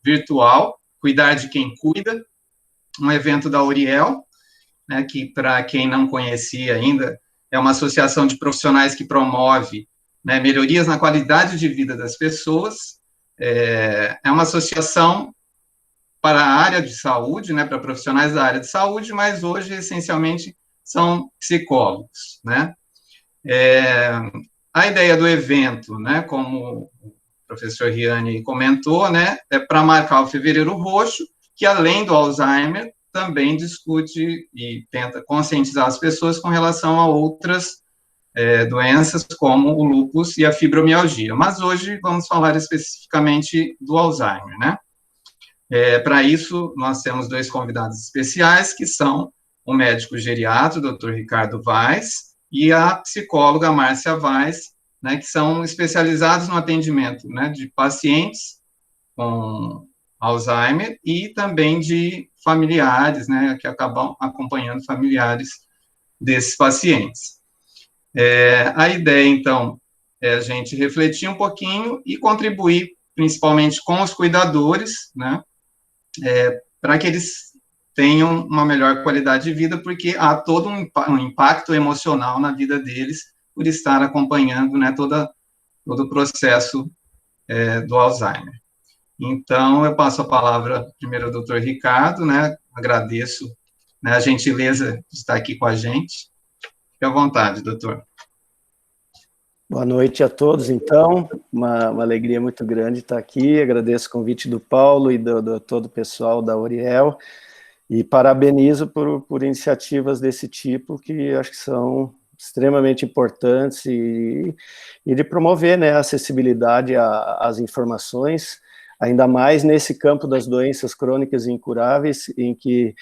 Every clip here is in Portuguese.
virtual, Cuidar de Quem Cuida, um evento da Uriel, né, que, para quem não conhecia ainda, é uma associação de profissionais que promove, né, melhorias na qualidade de vida das pessoas. É uma associação para a área de saúde, né, para profissionais da área de saúde, mas hoje, essencialmente, são psicólogos, né. A ideia do evento, né, como o professor Riane comentou, né, é para marcar o Fevereiro Roxo, que além do Alzheimer, também discute e tenta conscientizar as pessoas com relação a outras doenças, como o lúpus e a fibromialgia. Mas hoje vamos falar especificamente do Alzheimer, né? Para isso, nós temos 2 convidados especiais, que são o médico geriatra, o Dr. Ricardo Vaz, e a psicóloga Márcia Vaz, né, que são especializados no atendimento, né, de pacientes com Alzheimer e também de familiares, né, que acabam acompanhando familiares desses pacientes. A ideia, então, é a gente refletir um pouquinho e contribuir, principalmente com os cuidadores, né, para que eles tenham uma melhor qualidade de vida, porque há todo um impacto emocional na vida deles por estar acompanhando, né, todo o processo do Alzheimer. Então, eu passo a palavra primeiro ao doutor Ricardo, né, agradeço, né, a gentileza de estar aqui com a gente. Fique à vontade, doutor. Boa noite a todos, então, uma alegria muito grande estar aqui, agradeço o convite do Paulo e do todo o pessoal da Uriel, e parabenizo por iniciativas desse tipo, que acho que são extremamente importantes, e de promover, né, a acessibilidade às informações, ainda mais nesse campo das doenças crônicas e incuráveis, em que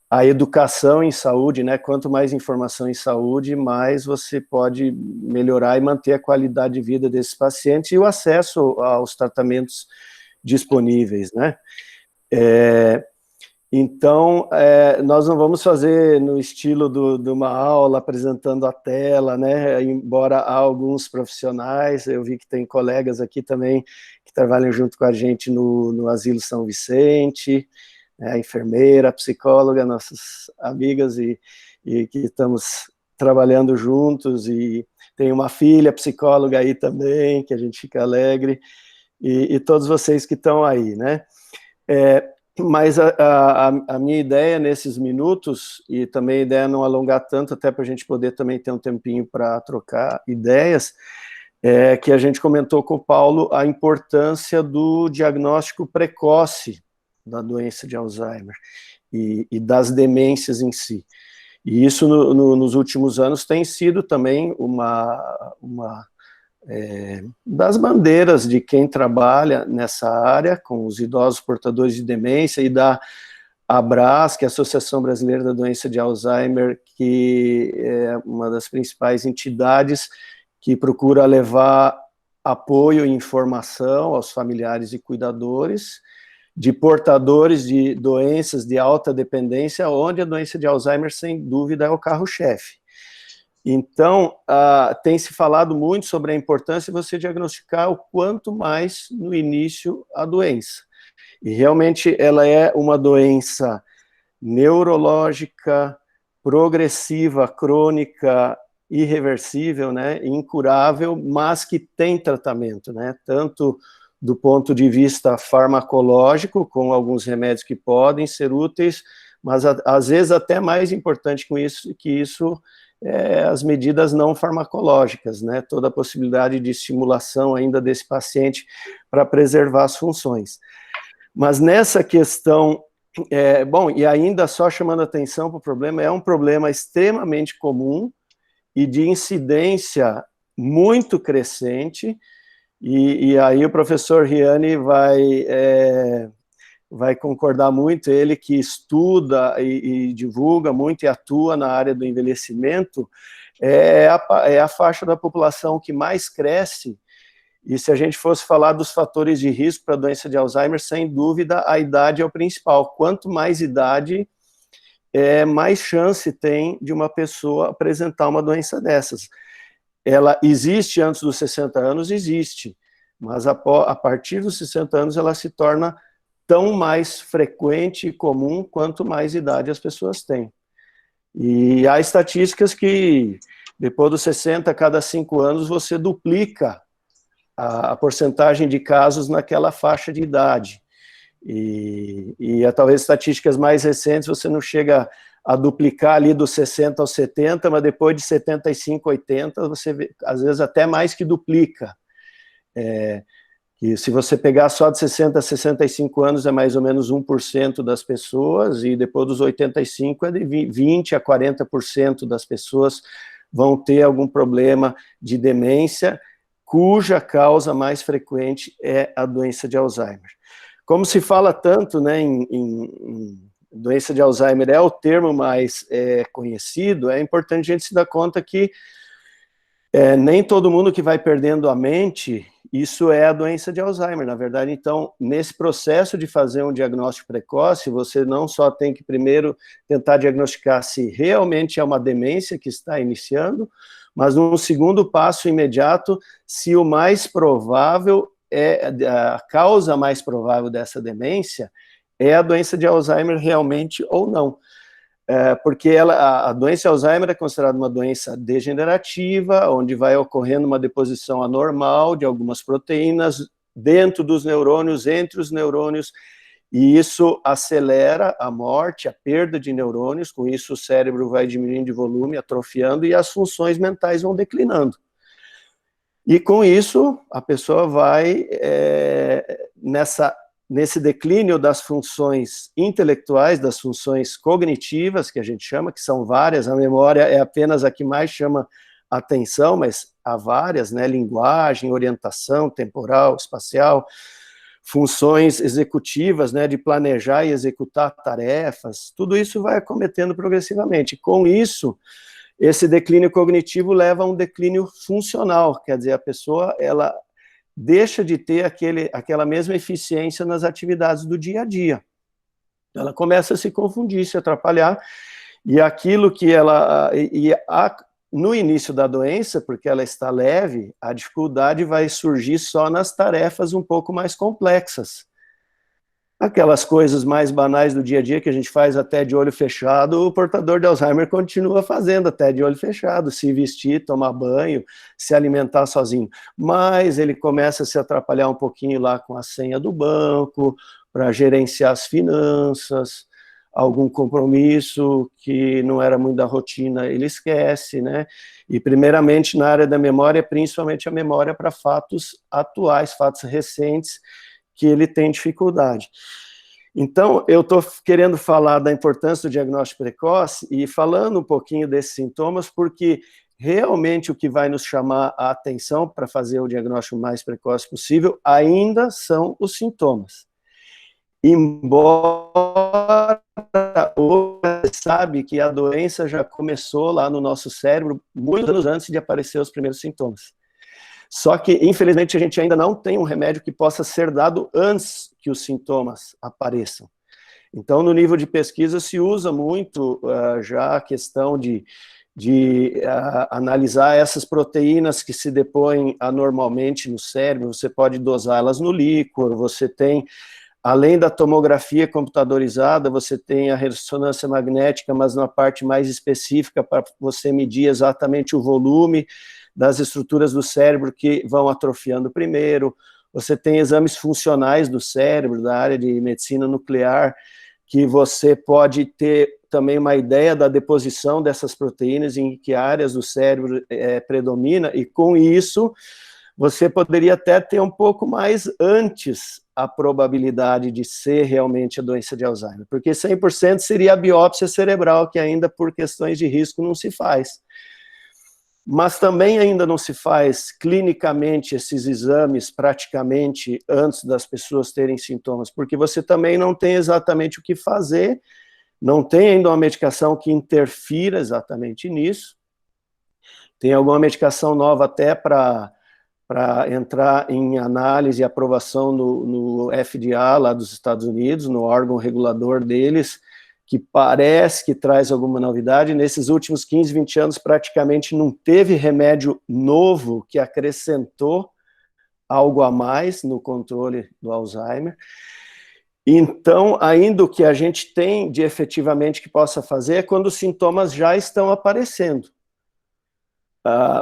a educação em saúde, né, quanto mais informação em saúde, mais você pode melhorar e manter a qualidade de vida desses pacientes e o acesso aos tratamentos disponíveis, né. Então, nós não vamos fazer no estilo de uma aula apresentando a tela, né, embora há alguns profissionais, eu vi que tem colegas aqui também que trabalham junto com a gente no Asilo São Vicente, a enfermeira, a psicóloga, nossas amigas, e que estamos trabalhando juntos, e tem uma filha psicóloga aí também, que a gente fica alegre, e todos vocês que estão aí, né. Mas a minha ideia nesses minutos, e também a ideia é não alongar tanto, até para a gente poder também ter um tempinho para trocar ideias, é que a gente comentou com o Paulo a importância do diagnóstico precoce da doença de Alzheimer e das demências em si. E isso nos últimos anos tem sido também uma das bandeiras de quem trabalha nessa área, com os idosos portadores de demência, e da ABRAS, que é a Associação Brasileira da Doença de Alzheimer, que é uma das principais entidades que procura levar apoio e informação aos familiares e cuidadores de portadores de doenças de alta dependência, onde a doença de Alzheimer, sem dúvida, é o carro-chefe. Então, tem se falado muito sobre a importância de você diagnosticar o quanto mais no início a doença. E realmente ela é uma doença neurológica, progressiva, crônica, irreversível, né, incurável, mas que tem tratamento, né, tanto do ponto de vista farmacológico, com alguns remédios que podem ser úteis, mas às vezes até mais importante que isso as medidas não farmacológicas, né, toda a possibilidade de estimulação ainda desse paciente para preservar as funções. Mas nessa questão, bom, e ainda só chamando atenção para o problema, é um problema extremamente comum e de incidência muito crescente, e aí o professor Riane vai concordar muito, ele que estuda e divulga muito e atua na área do envelhecimento, é a faixa da população que mais cresce, e se a gente fosse falar dos fatores de risco para a doença de Alzheimer, sem dúvida a idade é o principal. Quanto mais idade, mais chance tem de uma pessoa apresentar uma doença dessas. Ela existe antes dos 60 anos? Existe, mas a partir dos 60 anos ela se torna tão mais frequente e comum quanto mais idade as pessoas têm. E há estatísticas que, depois dos 60, a cada 5 anos, você duplica a porcentagem de casos naquela faixa de idade. E talvez estatísticas mais recentes, você não chega a duplicar ali dos 60 aos 70, mas depois de 75, 80, você vê, às vezes até mais que duplica. E se você pegar só de 60 a 65 anos, é mais ou menos 1% das pessoas, e depois dos 85 é de 20 a 40% das pessoas vão ter algum problema de demência, cuja causa mais frequente é a doença de Alzheimer. Como se fala tanto, né, em doença de Alzheimer, é o termo mais conhecido, é importante a gente se dar conta que nem todo mundo que vai perdendo a mente, isso é a doença de Alzheimer, na verdade. Então, nesse processo de fazer um diagnóstico precoce, você não só tem que primeiro tentar diagnosticar se realmente é uma demência que está iniciando, mas num segundo passo imediato, se o mais provável a causa mais provável dessa demência é a doença de Alzheimer realmente ou não. Porque a doença de Alzheimer é considerada uma doença degenerativa, onde vai ocorrendo uma deposição anormal de algumas proteínas dentro dos neurônios, entre os neurônios, e isso acelera a morte, a perda de neurônios, com isso o cérebro vai diminuindo de volume, atrofiando, e as funções mentais vão declinando. E com isso, a pessoa vai nesse declínio das funções intelectuais, das funções cognitivas, que a gente chama, que são várias, a memória é apenas a que mais chama atenção, mas há várias, né, linguagem, orientação temporal, espacial, funções executivas, né, de planejar e executar tarefas, tudo isso vai acometendo progressivamente. Com isso, esse declínio cognitivo leva a um declínio funcional, quer dizer, a pessoa, ela deixa de ter aquela mesma eficiência nas atividades do dia a dia. Ela começa a se confundir, se atrapalhar, e aquilo que no início da doença, porque ela está leve, a dificuldade vai surgir só nas tarefas um pouco mais complexas. Aquelas coisas mais banais do dia a dia que a gente faz até de olho fechado, o portador de Alzheimer continua fazendo até de olho fechado, se vestir, tomar banho, se alimentar sozinho. Mas ele começa a se atrapalhar um pouquinho lá com a senha do banco, para gerenciar as finanças, algum compromisso que não era muito da rotina, ele esquece, né? E primeiramente na área da memória, principalmente a memória para fatos atuais, fatos recentes, que ele tem dificuldade. Então, eu estou querendo falar da importância do diagnóstico precoce e falando um pouquinho desses sintomas, porque realmente o que vai nos chamar a atenção para fazer o diagnóstico mais precoce possível ainda são os sintomas. Embora hoje sabe que a doença já começou lá no nosso cérebro muitos anos antes de aparecer os primeiros sintomas. Só que, infelizmente, a gente ainda não tem um remédio que possa ser dado antes que os sintomas apareçam. Então, no nível de pesquisa, se usa muito já a questão de analisar essas proteínas que se depõem anormalmente no cérebro. Você pode dosá-las no líquor, você tem, além da tomografia computadorizada, você tem a ressonância magnética, mas na parte mais específica para você medir exatamente o volume das estruturas do cérebro que vão atrofiando primeiro. Você tem exames funcionais do cérebro, da área de medicina nuclear, que você pode ter também uma ideia da deposição dessas proteínas, em que áreas do cérebro predomina, e com isso você poderia até ter um pouco mais antes a probabilidade de ser realmente a doença de Alzheimer, porque 100% seria a biópsia cerebral, que ainda por questões de risco não se faz. Mas também ainda não se faz clinicamente esses exames praticamente antes das pessoas terem sintomas, porque você também não tem exatamente o que fazer, não tem ainda uma medicação que interfira exatamente nisso. Tem alguma medicação nova até para entrar em análise e aprovação no FDA lá dos Estados Unidos, no órgão regulador deles, que parece que traz alguma novidade. Nesses últimos 15, 20 anos, praticamente não teve remédio novo que acrescentou algo a mais no controle do Alzheimer. Então, ainda o que a gente tem de efetivamente que possa fazer é quando os sintomas já estão aparecendo.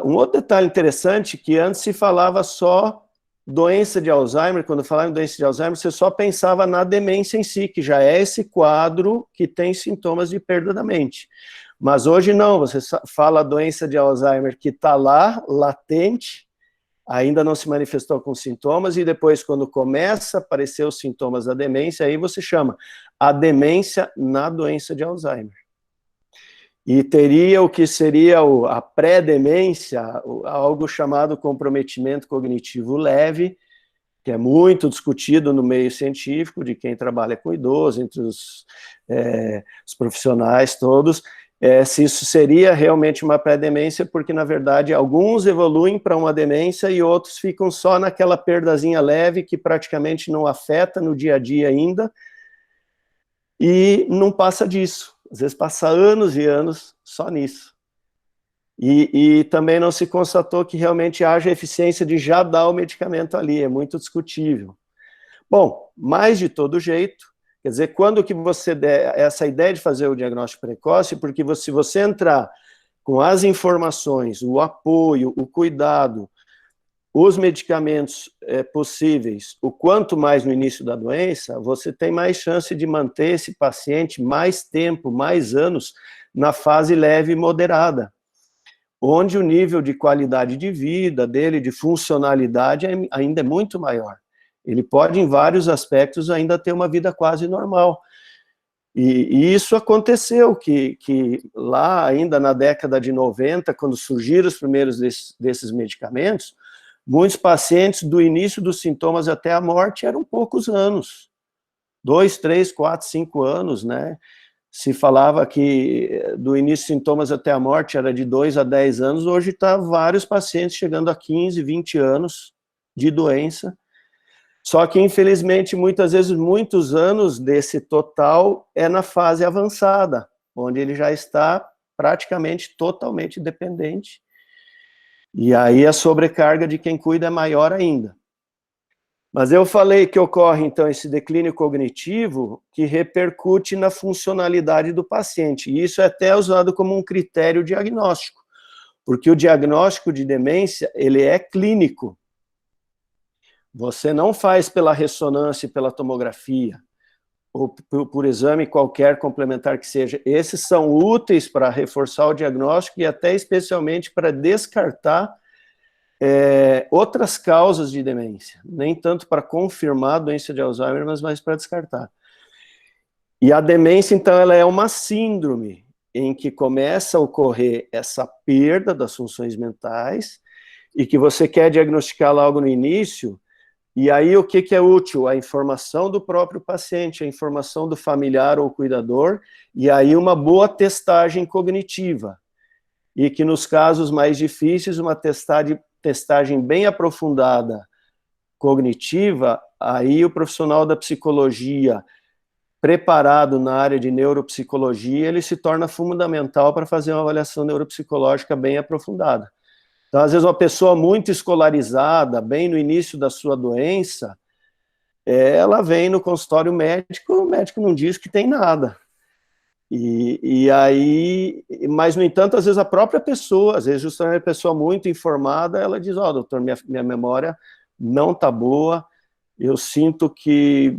Um outro detalhe interessante, que antes se falava só doença de Alzheimer, quando falava em doença de Alzheimer, você só pensava na demência em si, que já é esse quadro que tem sintomas de perda da mente. Mas hoje não, você fala doença de Alzheimer que está lá, latente, ainda não se manifestou com sintomas, e depois, quando começa a aparecer os sintomas da demência, aí você chama a demência na doença de Alzheimer. E teria o que seria a pré-demência, algo chamado comprometimento cognitivo leve, que é muito discutido no meio científico, de quem trabalha com idoso, entre os profissionais todos, se isso seria realmente uma pré-demência, porque, na verdade, alguns evoluem para uma demência e outros ficam só naquela perdazinha leve que praticamente não afeta no dia a dia ainda, e não passa disso. Às vezes passa anos e anos só nisso. E também não se constatou que realmente haja eficiência de já dar o medicamento ali, é muito discutível. Bom, mas de todo jeito, quer dizer, quando que você der essa ideia de fazer o diagnóstico precoce, porque se você entrar com as informações, o apoio, o cuidado, os medicamentos possíveis, o quanto mais no início da doença, você tem mais chance de manter esse paciente mais tempo, mais anos, na fase leve e moderada, onde o nível de qualidade de vida dele, de funcionalidade, ainda é muito maior. Ele pode, em vários aspectos, ainda ter uma vida quase normal. E isso aconteceu, que lá, ainda na década de 90, quando surgiram os primeiros desses medicamentos, muitos pacientes, do início dos sintomas até a morte, eram poucos anos. 2, 3, 4, 5 anos, né? Se falava que do início dos sintomas até a morte era de 2 a 10 anos, hoje está vários pacientes chegando a 15, 20 anos de doença. Só que, infelizmente, muitas vezes, muitos anos desse total é na fase avançada, onde ele já está praticamente totalmente dependente. E aí a sobrecarga de quem cuida é maior ainda. Mas eu falei que ocorre, então, esse declínio cognitivo que repercute na funcionalidade do paciente. E isso é até usado como um critério diagnóstico, porque o diagnóstico de demência, ele é clínico. Você não faz pela ressonância e pela tomografia, ou por exame qualquer complementar que seja. Esses são úteis para reforçar o diagnóstico e até especialmente para descartar outras causas de demência, nem tanto para confirmar a doença de Alzheimer, mas mais para descartar. E a demência, então, ela é uma síndrome em que começa a ocorrer essa perda das funções mentais e que você quer diagnosticar logo no início. E aí o que é útil? A informação do próprio paciente, a informação do familiar ou cuidador, e aí uma boa testagem cognitiva. E que nos casos mais difíceis, uma testagem bem aprofundada cognitiva, aí o profissional da psicologia, preparado na área de neuropsicologia, ele se torna fundamental para fazer uma avaliação neuropsicológica bem aprofundada. Então, às vezes, uma pessoa muito escolarizada, bem no início da sua doença, ela vem no consultório médico, o médico não diz que tem nada. E aí, mas, no entanto, às vezes a própria pessoa, às vezes justamente a pessoa muito informada, ela diz, doutor, minha memória não está boa, eu sinto que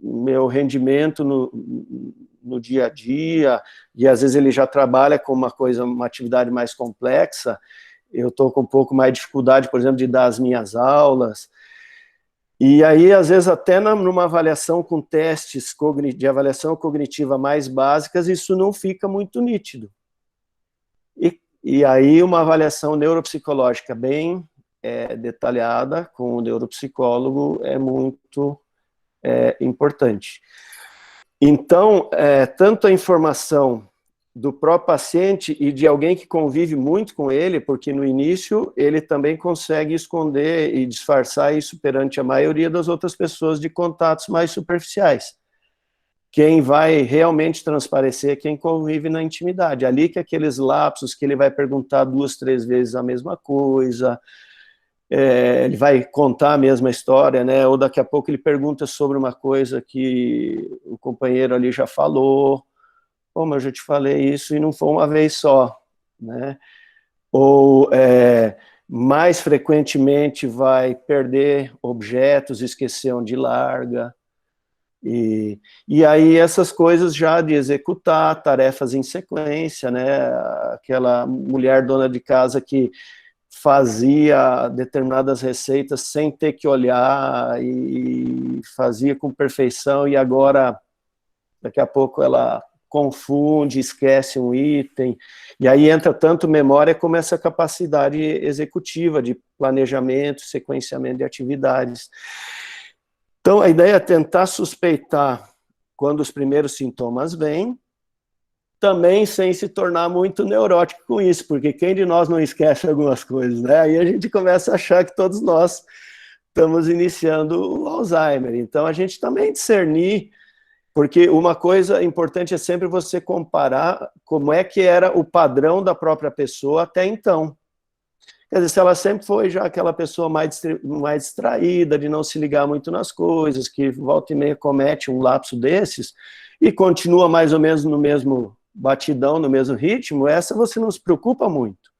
meu rendimento no dia a dia, e às vezes ele já trabalha com uma atividade mais complexa, eu estou com um pouco mais de dificuldade, por exemplo, de dar as minhas aulas. E aí, às vezes, até numa avaliação com testes de avaliação cognitiva mais básicas, isso não fica muito nítido. E aí, uma avaliação neuropsicológica bem detalhada com o neuropsicólogo é muito importante. Então, tanto a informação do próprio paciente e de alguém que convive muito com ele, porque no início ele também consegue esconder e disfarçar isso perante a maioria das outras pessoas de contatos mais superficiais. Quem vai realmente transparecer é quem convive na intimidade. Ali que aqueles lapsos que ele vai perguntar 2, 3 vezes a mesma coisa, ele vai contar a mesma história, né? Ou daqui a pouco ele pergunta sobre uma coisa que o companheiro ali já falou, mas eu já te falei isso e não foi uma vez só, né? Ou mais frequentemente vai perder objetos, esquecer onde larga, e aí essas coisas já de executar tarefas em sequência, né? Aquela mulher dona de casa que fazia determinadas receitas sem ter que olhar e fazia com perfeição, e agora, daqui a pouco, ela confunde, esquece um item, e aí entra tanto memória como essa capacidade executiva de planejamento, sequenciamento de atividades. Então, a ideia é tentar suspeitar quando os primeiros sintomas vêm, também sem se tornar muito neurótico com isso, porque quem de nós não esquece algumas coisas, né? Aí a gente começa a achar que todos nós estamos iniciando o Alzheimer. Então, a gente também discernir, porque uma coisa importante é sempre você comparar como é que era o padrão da própria pessoa até então. Quer dizer, se ela sempre foi já aquela pessoa mais distraída, de não se ligar muito nas coisas, que volta e meia comete um lapso desses, e continua mais ou menos no mesmo batidão, no mesmo ritmo, essa você não se preocupa muito.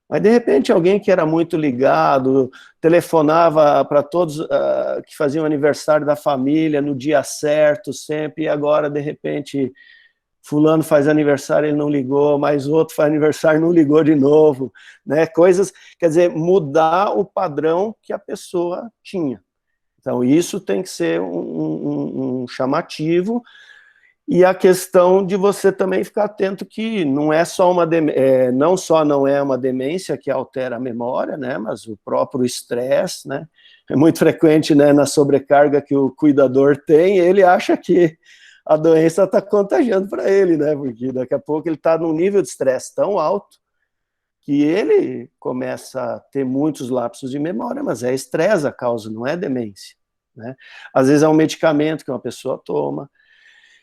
Mas, de repente, alguém que era muito ligado, telefonava para todos que faziam aniversário da família no dia certo sempre, e agora, de repente, fulano faz aniversário, ele não ligou, mas outro faz aniversário, não ligou de novo, né? Coisas, quer dizer, mudar o padrão que a pessoa tinha. Então, isso tem que ser um chamativo, e a questão de você também ficar atento que não é só não só não é uma demência que altera a memória, né, mas o próprio estresse, né? É muito frequente, né, na sobrecarga que o cuidador tem, ele acha que a doença está contagiando para ele, né? Porque daqui a pouco ele está num nível de estresse tão alto que ele começa a ter muitos lapsos de memória, mas é estresse a causa, não é demência, né? Às vezes é um medicamento que uma pessoa toma.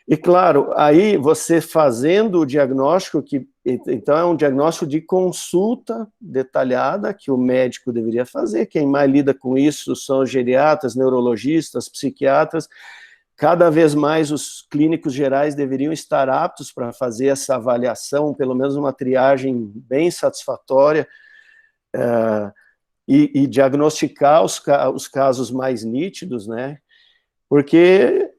E claro, aí você fazendo o diagnóstico, então é um diagnóstico de consulta detalhada que o médico deveria fazer, quem mais lida com isso são os geriatras, neurologistas, psiquiatras. Cada vez mais os clínicos gerais deveriam estar aptos para fazer essa avaliação, pelo menos uma triagem bem satisfatória, e diagnosticar os casos mais nítidos, né? Porque,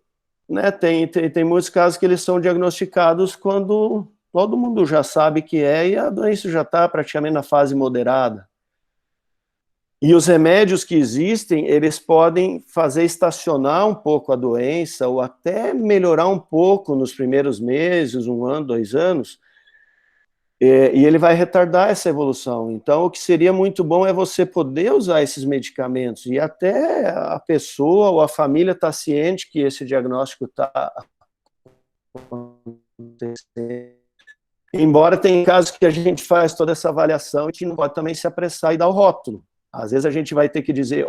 né, tem muitos casos que eles são diagnosticados quando todo mundo já sabe que e a doença já está praticamente na fase moderada. E os remédios que existem, eles podem fazer estacionar um pouco a doença, ou até melhorar um pouco nos primeiros meses, 1 ano, 2 anos, e ele vai retardar essa evolução. Então, o que seria muito bom é você poder usar esses medicamentos, e até a pessoa ou a família está ciente que esse diagnóstico está acontecendo. Embora tenha casos que a gente faz toda essa avaliação e a gente não pode também se apressar e dar o rótulo. Às vezes a gente vai ter que dizer,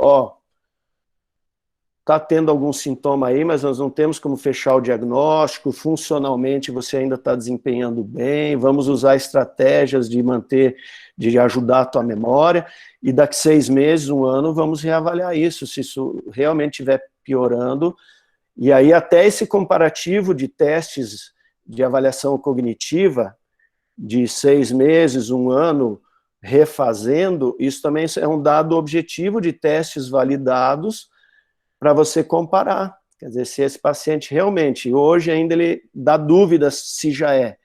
está tendo algum sintoma aí, mas nós não temos como fechar o diagnóstico, funcionalmente você ainda está desempenhando bem, vamos usar estratégias de ajudar a tua memória, e daqui 6 meses, 1 ano, vamos reavaliar isso, se isso realmente estiver piorando, e aí até esse comparativo de testes de avaliação cognitiva, de 6 meses, 1 ano, refazendo, isso também é um dado objetivo de testes validados para você comparar. Quer dizer, se esse paciente realmente, hoje ainda ele dá dúvidas se já é,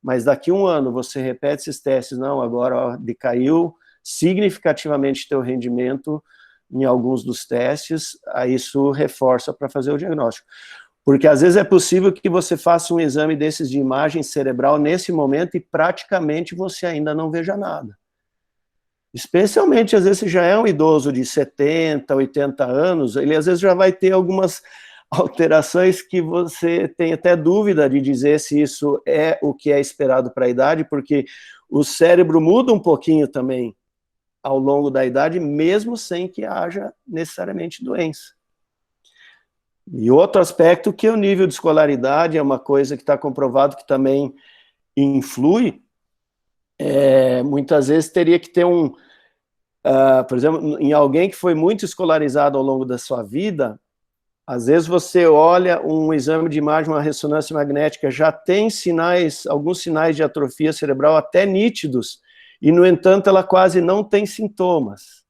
mas daqui 1 ano você repete esses testes, não, agora decaiu significativamente teu rendimento em alguns dos testes, aí isso reforça para fazer o diagnóstico. Porque às vezes é possível que você faça um exame desses de imagem cerebral nesse momento e praticamente você ainda não veja nada. Especialmente, às vezes, se já é um idoso de 70, 80 anos, ele às vezes já vai ter algumas alterações que você tem até dúvida de dizer se isso é o que é esperado para a idade, porque o cérebro muda um pouquinho também ao longo da idade, mesmo sem que haja necessariamente doença. E outro aspecto que é o nível de escolaridade, é uma coisa que está comprovado que também influi, muitas vezes teria que ter por exemplo, em alguém que foi muito escolarizado ao longo da sua vida, às vezes você olha um exame de imagem, uma ressonância magnética, já tem sinais, alguns sinais de atrofia cerebral até nítidos, e, no entanto, ela quase não tem sintomas.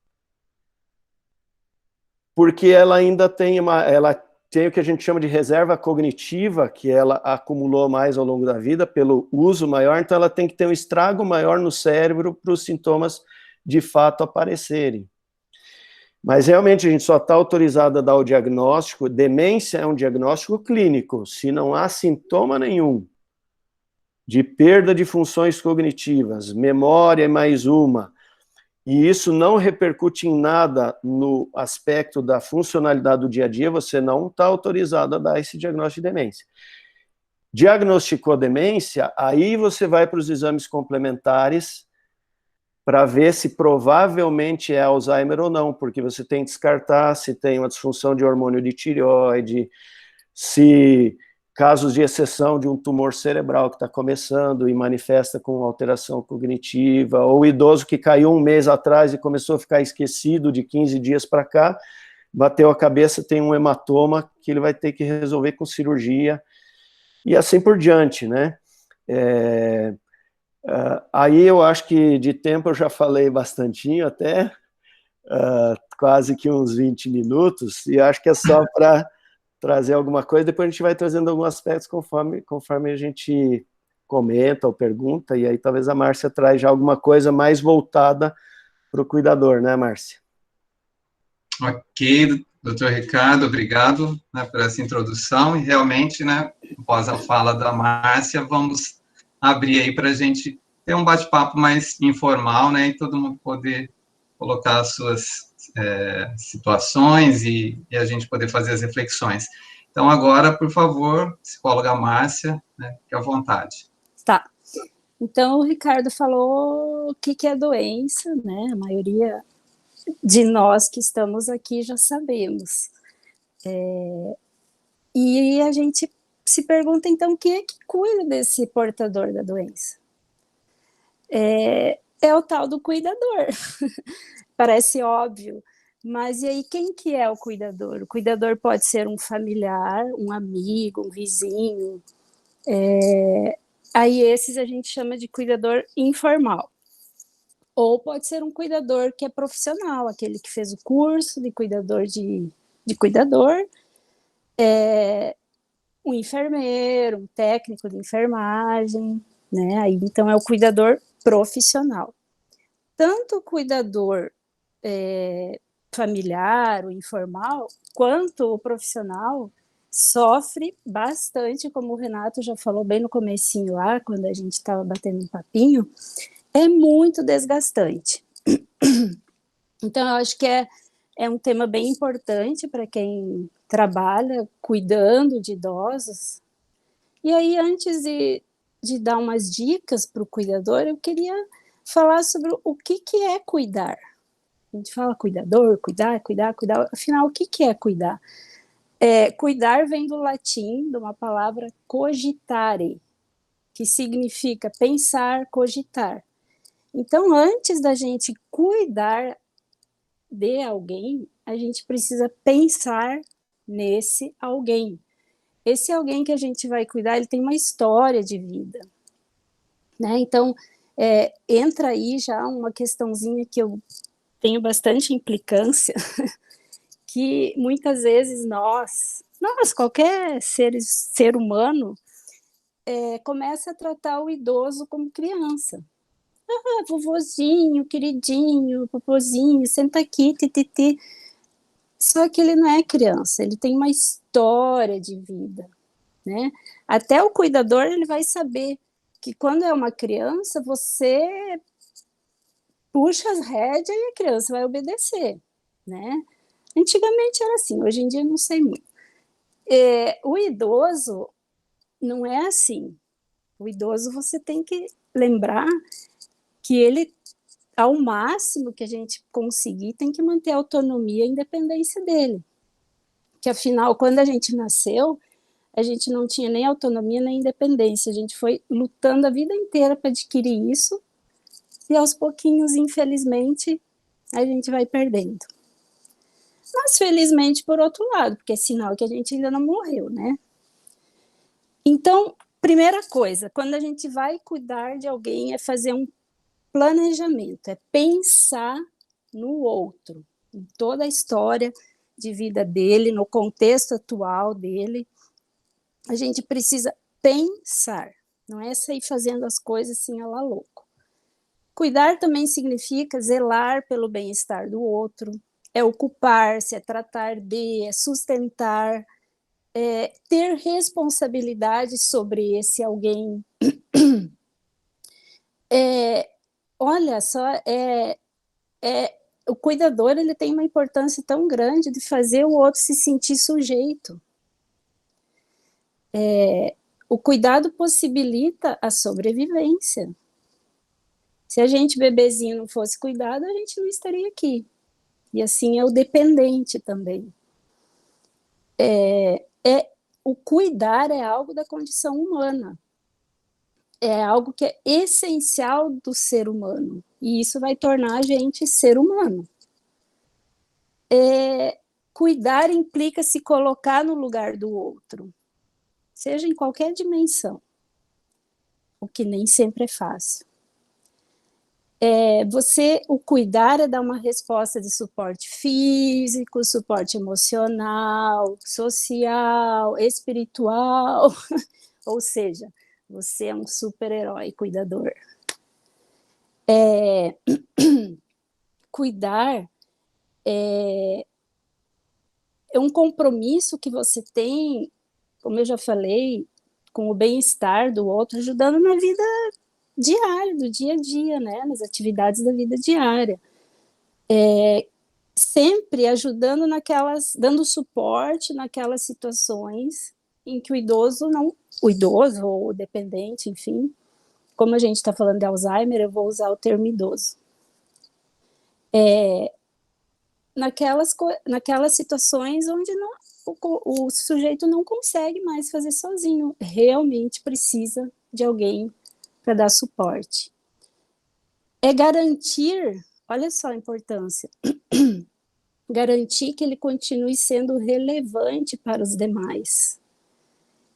Porque ela ainda tem ela tem o que a gente chama de reserva cognitiva, que ela acumulou mais ao longo da vida pelo uso maior, então ela tem que ter um estrago maior no cérebro para os sintomas de fato aparecerem. Mas realmente a gente só está autorizado a dar o diagnóstico. Demência é um diagnóstico clínico, se não há sintoma nenhum de perda de funções cognitivas, memória é mais uma, e isso não repercute em nada no aspecto da funcionalidade do dia a dia, você não está autorizado a dar esse diagnóstico de demência. Diagnosticou demência, aí você vai para os exames complementares para ver se provavelmente é Alzheimer ou não, porque você tem que descartar se tem uma disfunção de hormônio de tireoide, se casos de exceção de um tumor cerebral que está começando e manifesta com alteração cognitiva, ou idoso que caiu um mês atrás e começou a ficar esquecido de 15 dias para cá, bateu a cabeça, tem um hematoma que ele vai ter que resolver com cirurgia, e assim por diante, né? Aí eu acho que de tempo eu já falei bastantinho até, quase que uns 20 minutos, e acho que é só para trazer alguma coisa, depois a gente vai trazendo alguns aspectos conforme a gente comenta ou pergunta, e aí talvez a Márcia traz já alguma coisa mais voltada para o cuidador, né, Márcia? Ok, doutor Ricardo, obrigado, né, por essa introdução, e realmente, né, após a fala da Márcia, vamos abrir aí para a gente ter um bate-papo mais informal, né, e todo mundo poder colocar as suas situações e a gente poder fazer as reflexões. Então, agora, por favor, psicóloga Márcia, né, fique à vontade. Tá. Então, o Ricardo falou o que é doença, né? A maioria de nós que estamos aqui já sabemos. E a gente se pergunta, então, quem é que cuida desse portador da doença? É o tal do cuidador. Parece óbvio, mas e aí quem que é o cuidador? O cuidador pode ser um familiar, um amigo, um vizinho. Aí esses a gente chama de cuidador informal. Ou pode ser um cuidador que é profissional, aquele que fez o curso de cuidador de cuidador, um enfermeiro, um técnico de enfermagem, né? Aí, então é o cuidador profissional. Tanto o cuidador familiar, o informal, quanto o profissional sofre bastante, como o Renato já falou bem no comecinho lá, quando a gente estava batendo um papinho, é muito desgastante. Então, eu acho que é um tema bem importante para quem trabalha cuidando de idosos. E aí, antes de dar umas dicas para o cuidador, eu queria falar sobre o que é cuidar. A gente fala cuidador, cuidar, afinal, o que é cuidar? Cuidar vem do latim, de uma palavra cogitare, que significa pensar, cogitar. Então, antes da gente cuidar de alguém, a gente precisa pensar nesse alguém. Esse alguém que a gente vai cuidar, ele tem uma história de vida, né? Então, entra aí já uma questãozinha que eu tenho bastante implicância, que muitas vezes nós qualquer ser humano, começa a tratar o idoso como criança. Vovozinho, queridinho, popozinho, senta aqui, tititi. Só que ele não é criança, ele tem uma história de vida, né? Até o cuidador, ele vai saber que quando é uma criança, você puxa as rédeas e a criança vai obedecer, né? Antigamente era assim, hoje em dia não sei muito. O idoso não é assim. O idoso, você tem que lembrar que ele, ao máximo que a gente conseguir, tem que manter a autonomia e a independência dele. Que, afinal, quando a gente nasceu, a gente não tinha nem autonomia nem independência. A gente foi lutando a vida inteira para adquirir isso e, aos pouquinhos, infelizmente, a gente vai perdendo. Mas, felizmente, por outro lado, porque é sinal que a gente ainda não morreu, né? Então, primeira coisa, quando a gente vai cuidar de alguém, é fazer um planejamento, é pensar no outro, em toda a história de vida dele, no contexto atual dele. A gente precisa pensar, não é sair fazendo as coisas assim a lá louco. Cuidar também significa zelar pelo bem-estar do outro, é ocupar-se, é tratar de, é sustentar, é ter responsabilidade sobre esse alguém. Olha só, o cuidador ele tem uma importância tão grande de fazer o outro se sentir sujeito. O cuidado possibilita a sobrevivência. Se a gente, bebezinho, não fosse cuidado, a gente não estaria aqui. E assim é o dependente também. O cuidar é algo da condição humana. É algo que é essencial do ser humano. E isso vai tornar a gente ser humano. Cuidar implica se colocar no lugar do outro, seja em qualquer dimensão, o que nem sempre é fácil. O cuidar é dar uma resposta de suporte físico, suporte emocional, social, espiritual, ou seja, você é um super-herói cuidador. Cuidar é um compromisso que você tem, como eu já falei, com o bem-estar do outro, ajudando na vida diária, do dia a dia, né? Nas atividades da vida diária. Sempre ajudando dando suporte naquelas situações em que o idoso ou o dependente, enfim, como a gente está falando de Alzheimer, eu vou usar o termo idoso. Naquelas situações onde o sujeito não consegue mais fazer sozinho, realmente precisa de alguém para dar suporte. É garantir, olha só a importância, garantir que ele continue sendo relevante para os demais,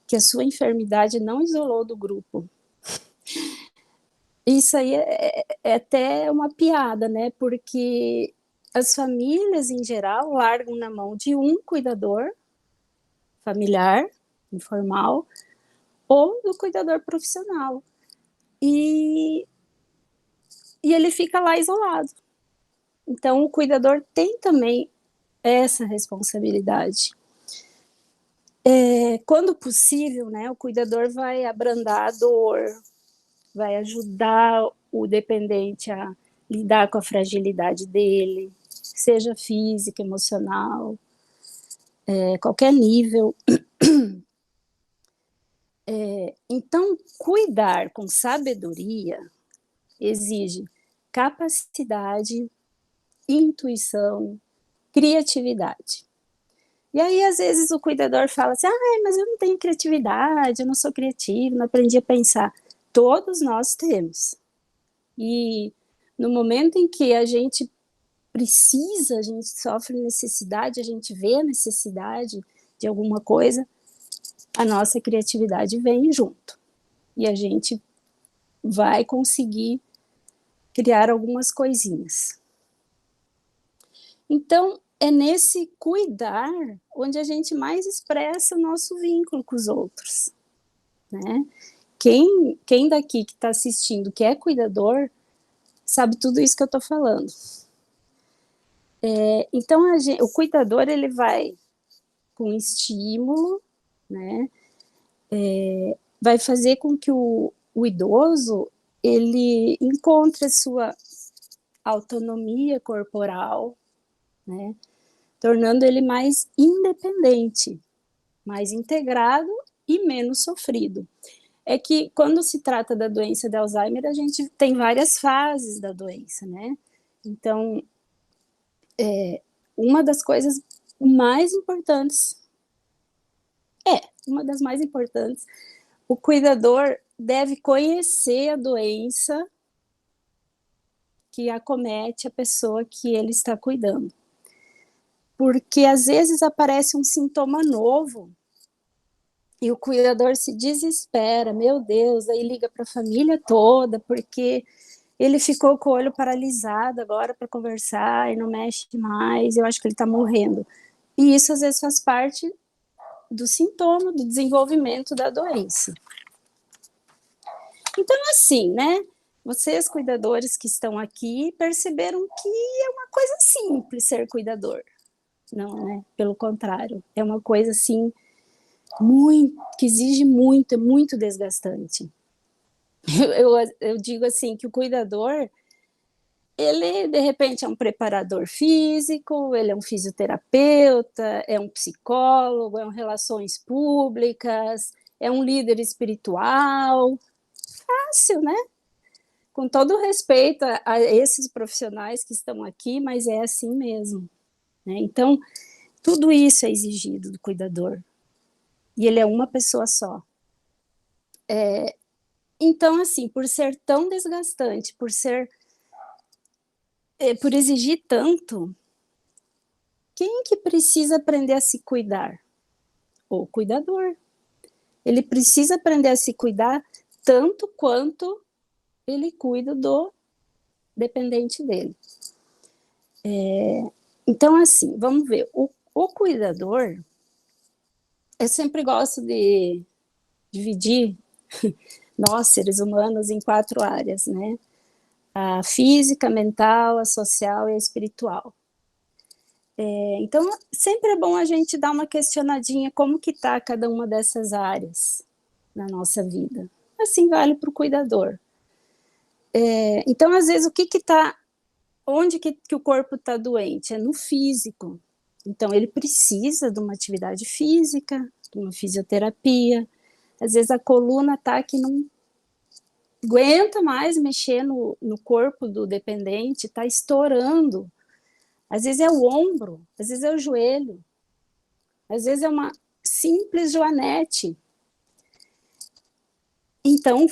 que a sua enfermidade não isolou do grupo. Isso aí é até uma piada, né? Porque as famílias, em geral, largam na mão de um cuidador familiar, informal, ou do cuidador profissional. E ele fica lá isolado. Então, o cuidador tem também essa responsabilidade. Quando possível, né, o cuidador vai abrandar a dor, vai ajudar o dependente a lidar com a fragilidade dele, seja física, emocional, qualquer nível. Então, cuidar com sabedoria exige capacidade, intuição, criatividade. E aí, às vezes, o cuidador fala assim, mas eu não tenho criatividade, eu não sou criativo, não aprendi a pensar. Todos nós temos. E no momento em que a gente precisa, a gente sofre necessidade, a gente vê a necessidade de alguma coisa, a nossa criatividade vem junto. E a gente vai conseguir criar algumas coisinhas. Então, é nesse cuidar onde a gente mais expressa o nosso vínculo com os outros, né? Quem daqui que está assistindo, que é cuidador, sabe tudo isso que eu estou falando. Então, o cuidador, ele vai com estímulo, né? Vai fazer com que o idoso, ele encontre a sua autonomia corporal, né? Tornando ele mais independente, mais integrado e menos sofrido. É que quando se trata da doença de Alzheimer, a gente tem várias fases da doença, né? Então, uma das coisas mais importantes, o cuidador deve conhecer a doença que acomete a pessoa que ele está cuidando. Porque às vezes aparece um sintoma novo e o cuidador se desespera, meu Deus, aí liga para a família toda, porque ele ficou com o olho paralisado agora para conversar e não mexe mais, eu acho que ele está morrendo. E isso às vezes faz parte do sintoma, do desenvolvimento da doença. Então, assim, né? Vocês, cuidadores que estão aqui, perceberam que é uma coisa simples ser cuidador. Não, né? Pelo contrário, é uma coisa, assim, que exige muito, é muito desgastante. Eu digo assim, que o cuidador, ele, de repente, é um preparador físico, ele é um fisioterapeuta, é um psicólogo, é um relações públicas, é um líder espiritual. Fácil, né? Com todo respeito a esses profissionais que estão aqui, mas é assim mesmo, né? Então, tudo isso é exigido do cuidador. E ele é uma pessoa só. Então, assim, por ser tão desgastante, por exigir tanto, quem que precisa aprender a se cuidar? O cuidador. Ele precisa aprender a se cuidar tanto quanto ele cuida do dependente dele. Então, assim, vamos ver. O cuidador, eu sempre gosto de dividir nós, seres humanos, em 4 áreas, né? A física, a mental, a social e a espiritual. Então, sempre é bom a gente dar uma questionadinha como que está cada uma dessas áreas na nossa vida. Assim vale para o cuidador. Então, às vezes, onde que o corpo está doente? É no físico. Então, ele precisa de uma atividade física, de uma fisioterapia. Às vezes, a coluna está que não aguenta mais mexer no corpo do dependente, está estourando. Às vezes é o ombro, às vezes é o joelho, às vezes é uma simples joanete. Então,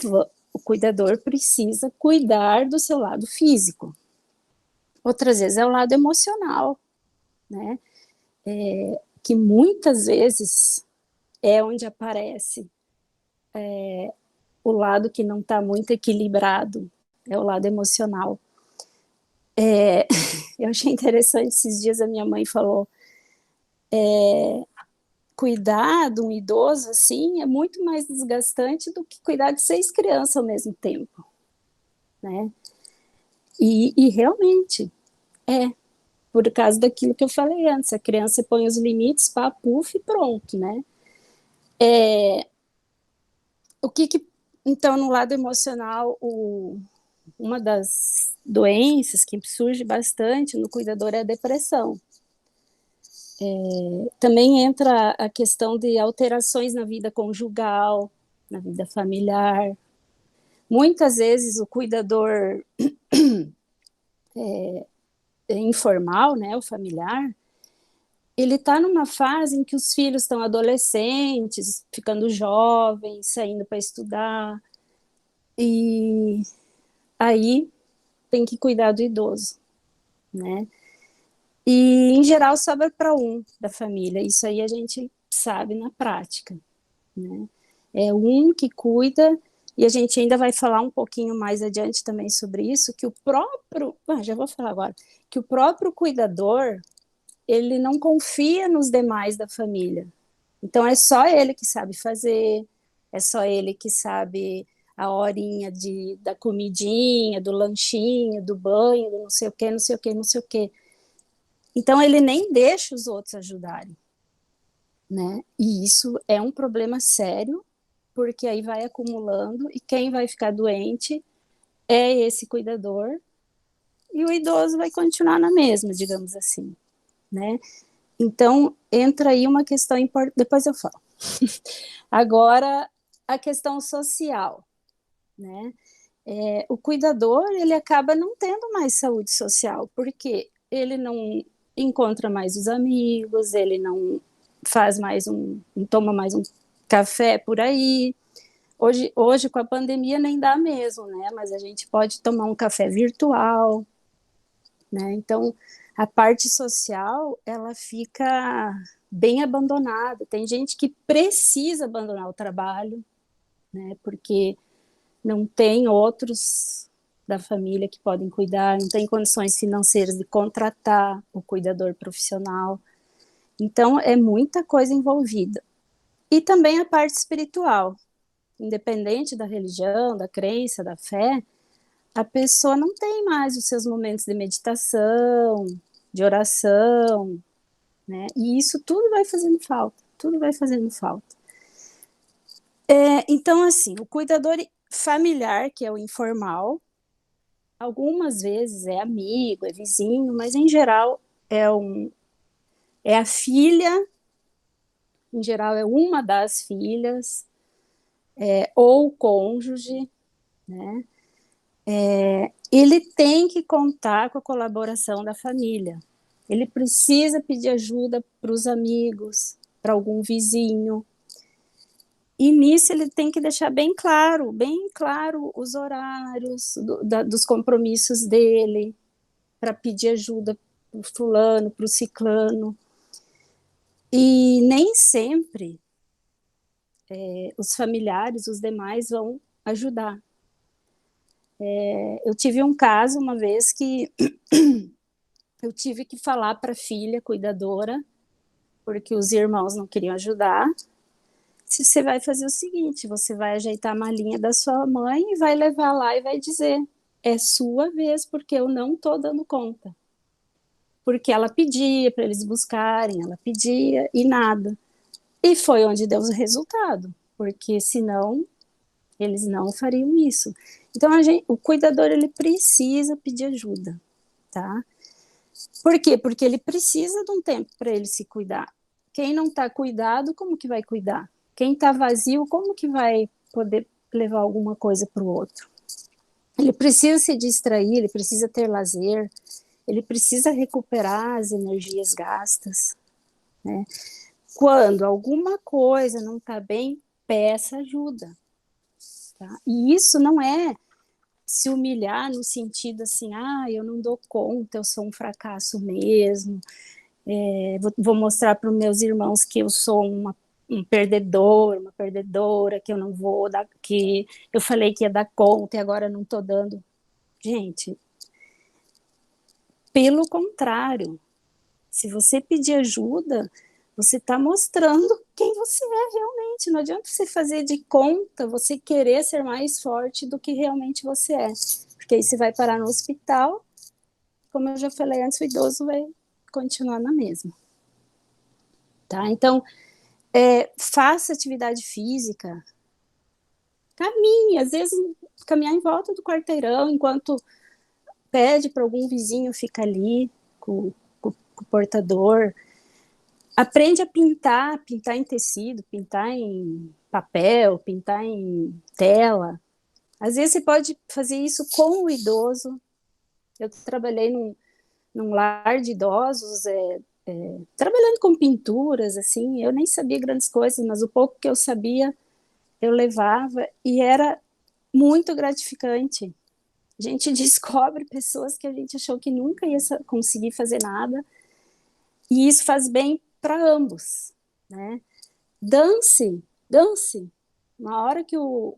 o cuidador precisa cuidar do seu lado físico. Outras vezes é o lado emocional, né? Que muitas vezes é onde aparece o lado que não está muito equilibrado, é o lado emocional. Eu achei interessante, esses dias a minha mãe falou, cuidar de um idoso assim é muito mais desgastante do que cuidar de 6 crianças ao mesmo tempo, né? E realmente por causa daquilo que eu falei antes, a criança põe os limites, pá, puf, e pronto, né? Então, no lado emocional, uma das doenças que surge bastante no cuidador é a depressão. Também entra a questão de alterações na vida conjugal, na vida familiar. Muitas vezes o cuidador informal, né, o familiar, ele está numa fase em que os filhos estão adolescentes, ficando jovens, saindo para estudar, e aí tem que cuidar do idoso, né? E, em geral, sobra para um da família. Isso aí a gente sabe na prática, né? É um que cuida, e a gente ainda vai falar um pouquinho mais adiante também sobre isso, que o próprio... já vou falar agora. Que o próprio cuidador, ele não confia nos demais da família. Então, é só ele que sabe fazer, é só ele que sabe a horinha da comidinha, do lanchinho, do banho, do não sei o quê, não sei o quê, não sei o quê. Então, ele nem deixa os outros ajudarem, né? E isso é um problema sério, porque aí vai acumulando, e quem vai ficar doente é esse cuidador, e o idoso vai continuar na mesma, digamos assim, né? Então, entra aí uma questão importante, depois eu falo. Agora, a questão social, né? O cuidador, ele acaba não tendo mais saúde social, porque ele não encontra mais os amigos, ele não faz mais não toma mais um café por aí, Hoje, com a pandemia, nem dá mesmo, né? Mas a gente pode tomar um café virtual, né? Então, a parte social, ela fica bem abandonada. Tem gente que precisa abandonar o trabalho, né? Porque não tem outros da família que podem cuidar, não tem condições financeiras de contratar o cuidador profissional. Então, é muita coisa envolvida. E também a parte espiritual. Independente da religião, da crença, da fé, a pessoa não tem mais os seus momentos de meditação, de oração, né? E isso tudo vai fazendo falta, tudo vai fazendo falta. Então, assim, o cuidador familiar, que é o informal, algumas vezes é amigo, é vizinho, mas em geral é a filha, em geral é uma das filhas, ou o cônjuge, né? Ele tem que contar com a colaboração da família. Ele precisa pedir ajuda para os amigos, para algum vizinho. E nisso ele tem que deixar bem claro os horários dos compromissos dele, para pedir ajuda para o fulano, para o ciclano. E nem sempre os familiares, os demais, vão ajudar. Eu tive um caso uma vez que eu tive que falar para a filha cuidadora, porque os irmãos não queriam ajudar. Se você vai fazer o seguinte, você vai ajeitar a malinha da sua mãe e vai levar lá e vai dizer, é sua vez, porque eu não estou dando conta. Porque ela pedia para eles buscarem, ela pedia e nada. E foi onde deu o resultado, porque senão eles não fariam isso. Então, o cuidador, ele precisa pedir ajuda, tá? Por quê? Porque ele precisa de um tempo para ele se cuidar. Quem não está cuidado, como que vai cuidar? Quem está vazio, como que vai poder levar alguma coisa para o outro? Ele precisa se distrair, ele precisa ter lazer, ele precisa recuperar as energias gastas, né? Quando alguma coisa não está bem, peça ajuda, tá? E isso não é se humilhar no sentido assim, eu não dou conta, eu sou um fracasso mesmo, vou mostrar para os meus irmãos que eu sou um perdedor, uma perdedora, que eu não vou dar, que eu falei que ia dar conta e agora não estou dando. Gente, pelo contrário, se você pedir ajuda, você está mostrando quem você é realmente. Não adianta você fazer de conta, você querer ser mais forte do que realmente você é. Porque aí você vai parar no hospital, como eu já falei antes, o idoso vai continuar na mesma. Tá? Então, faça atividade física, caminhe, às vezes caminhar em volta do quarteirão, enquanto pede para algum vizinho ficar ali com o portador. Aprende a pintar em tecido, pintar em papel, pintar em tela. Às vezes você pode fazer isso com o idoso. Eu trabalhei num lar de idosos, trabalhando com pinturas, assim, eu nem sabia grandes coisas, mas o pouco que eu sabia, eu levava, e era muito gratificante. A gente descobre pessoas que a gente achou que nunca ia conseguir fazer nada, e isso faz bem para ambos, né? Dance. Na hora que o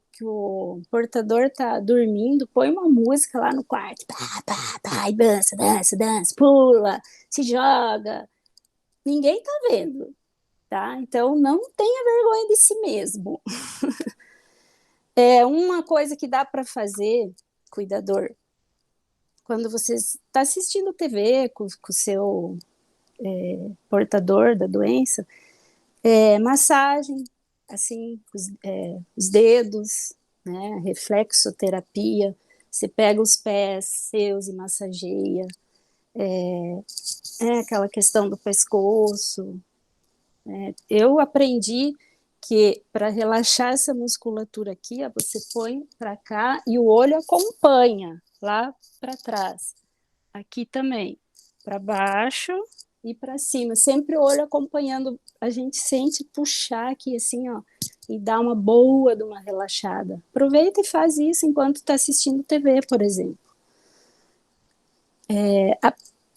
portador tá dormindo, põe uma música lá no quarto, e dança, pula, se joga. Ninguém tá vendo, tá? Então não tenha vergonha de si mesmo. É uma coisa que dá para fazer, cuidador, quando você está assistindo TV com o seu portador da doença, massagem, assim, os dedos, né, reflexoterapia, você pega os pés seus e massageia, aquela questão do pescoço. Eu aprendi que para relaxar essa musculatura aqui, você põe para cá e o olho acompanha lá para trás. Aqui também, para baixo e para cima, sempre o olho acompanhando. A gente sente puxar aqui assim, ó, e dá uma boa de uma relaxada. Aproveita e faz isso enquanto está assistindo TV, por exemplo.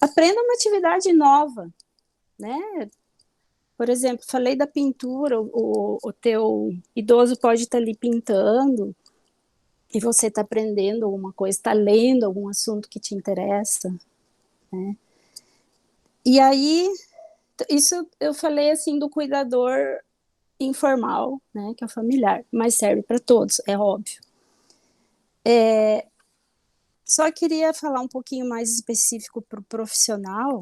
Aprenda uma atividade nova, né? Por exemplo, falei da pintura, o teu idoso pode estar ali pintando e você está aprendendo alguma coisa, está lendo algum assunto que te interessa, né? E aí, isso eu falei assim do cuidador informal, né, que é o familiar, mas serve para todos, é óbvio. Só queria falar um pouquinho mais específico para o profissional.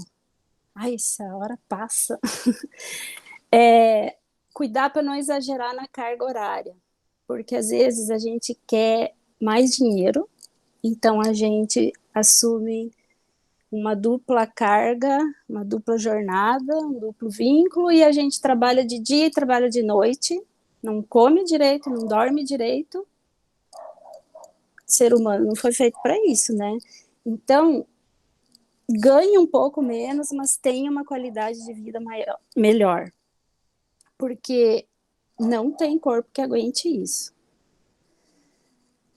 Ai, essa hora passa. Cuidar para não exagerar na carga horária, porque às vezes a gente quer mais dinheiro, então a gente assume uma dupla carga, uma dupla jornada, um duplo vínculo, e a gente trabalha de dia e trabalha de noite, não come direito, não dorme direito. O ser humano não foi feito para isso, né? Então, ganhe um pouco menos, mas tenha uma qualidade de vida melhor. Porque não tem corpo que aguente isso.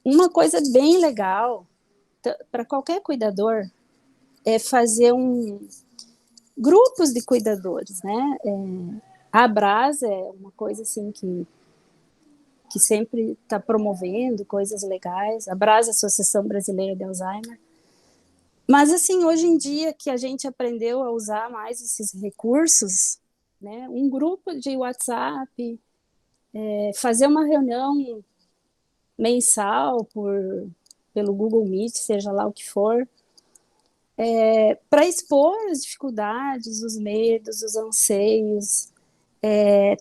Uma coisa bem legal para qualquer cuidador é fazer grupos de cuidadores, né? A Abrasa é uma coisa assim que sempre está promovendo coisas legais. A Abrasa, Associação Brasileira de Alzheimer. Mas assim, hoje em dia que a gente aprendeu a usar mais esses recursos, né? Um grupo de WhatsApp, fazer uma reunião mensal pelo Google Meet, seja lá o que for, para expor as dificuldades, os medos, os anseios,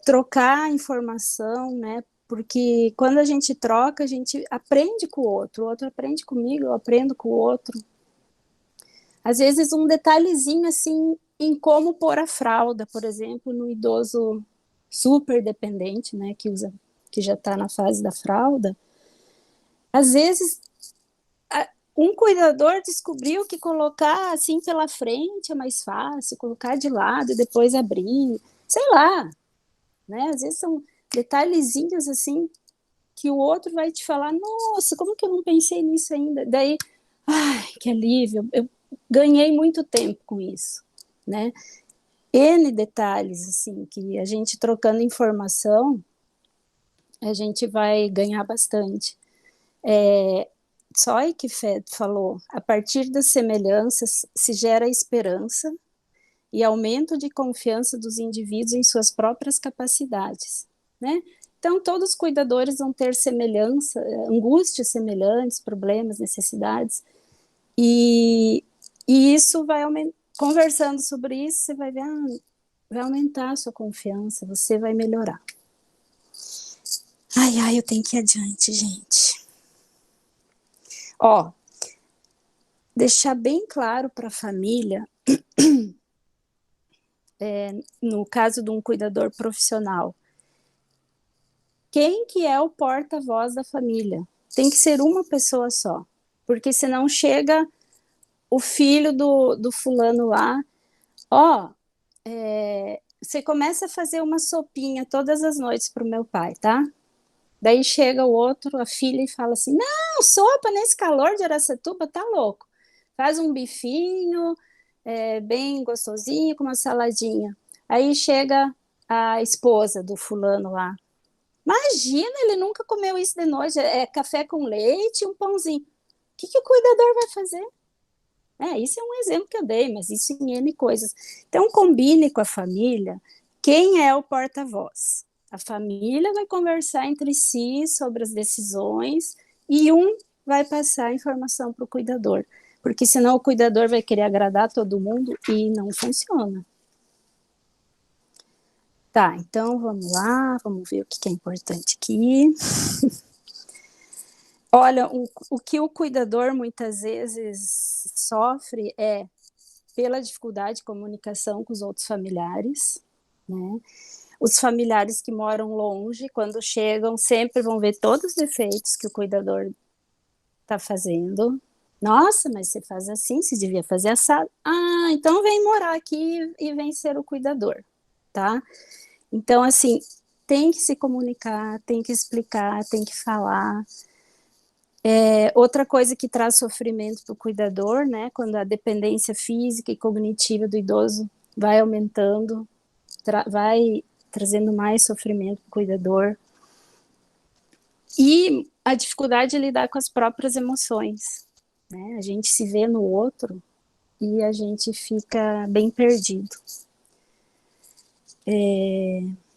trocar informação, né? Porque quando a gente troca, a gente aprende com o outro aprende comigo, eu aprendo com o outro. Às vezes um detalhezinho assim em como pôr a fralda, por exemplo, no idoso super dependente, né, que já está na fase da fralda. Às vezes um cuidador descobriu que colocar assim pela frente é mais fácil, colocar de lado e depois abrir, sei lá, né? Às vezes são detalhezinhos assim que o outro vai te falar, nossa, como que eu não pensei nisso ainda? Daí, ai, que alívio, eu ganhei muito tempo com isso, né? N detalhes, assim, que a gente trocando informação, a gente vai ganhar bastante. Soy que falou, a partir das semelhanças se gera esperança e aumento de confiança dos indivíduos em suas próprias capacidades, né? Então, todos os cuidadores vão ter semelhança, angústias semelhantes, problemas, necessidades, e isso vai aumentar. Conversando sobre isso, você vai ver, vai aumentar a sua confiança, você vai melhorar. Ai, eu tenho que ir adiante, gente. Ó, deixar bem claro para a família, no caso de um cuidador profissional, quem que é o porta-voz da família? Tem que ser uma pessoa só, porque senão chega o filho do fulano lá, você começa a fazer uma sopinha todas as noites para o meu pai, tá? Daí chega o outro, a filha, e fala assim, não, sopa nesse calor de Araçatuba, tá louco. Faz um bifinho, bem gostosinho, com uma saladinha. Aí chega a esposa do fulano lá. Imagina, ele nunca comeu isso de noite, café com leite e um pãozinho. O que o cuidador vai fazer? Isso é um exemplo que eu dei, mas isso em N coisas. Então, combine com a família quem é o porta-voz. A família vai conversar entre si sobre as decisões e um vai passar a informação para o cuidador, porque senão o cuidador vai querer agradar todo mundo e não funciona. Tá, então vamos lá, vamos ver o que é importante aqui. Olha, o que o cuidador muitas vezes sofre é pela dificuldade de comunicação com os outros familiares, né? Os familiares que moram longe, quando chegam, sempre vão ver todos os defeitos que o cuidador está fazendo. Nossa, mas você faz assim, você devia fazer assado. Então vem morar aqui e vem ser o cuidador, tá? Então, assim, tem que se comunicar, tem que explicar, tem que falar. Outra coisa que traz sofrimento para o cuidador, né, quando a dependência física e cognitiva do idoso vai aumentando, vai trazendo mais sofrimento para o cuidador. E a dificuldade de lidar com as próprias emoções, né? A gente se vê no outro e a gente fica bem perdido.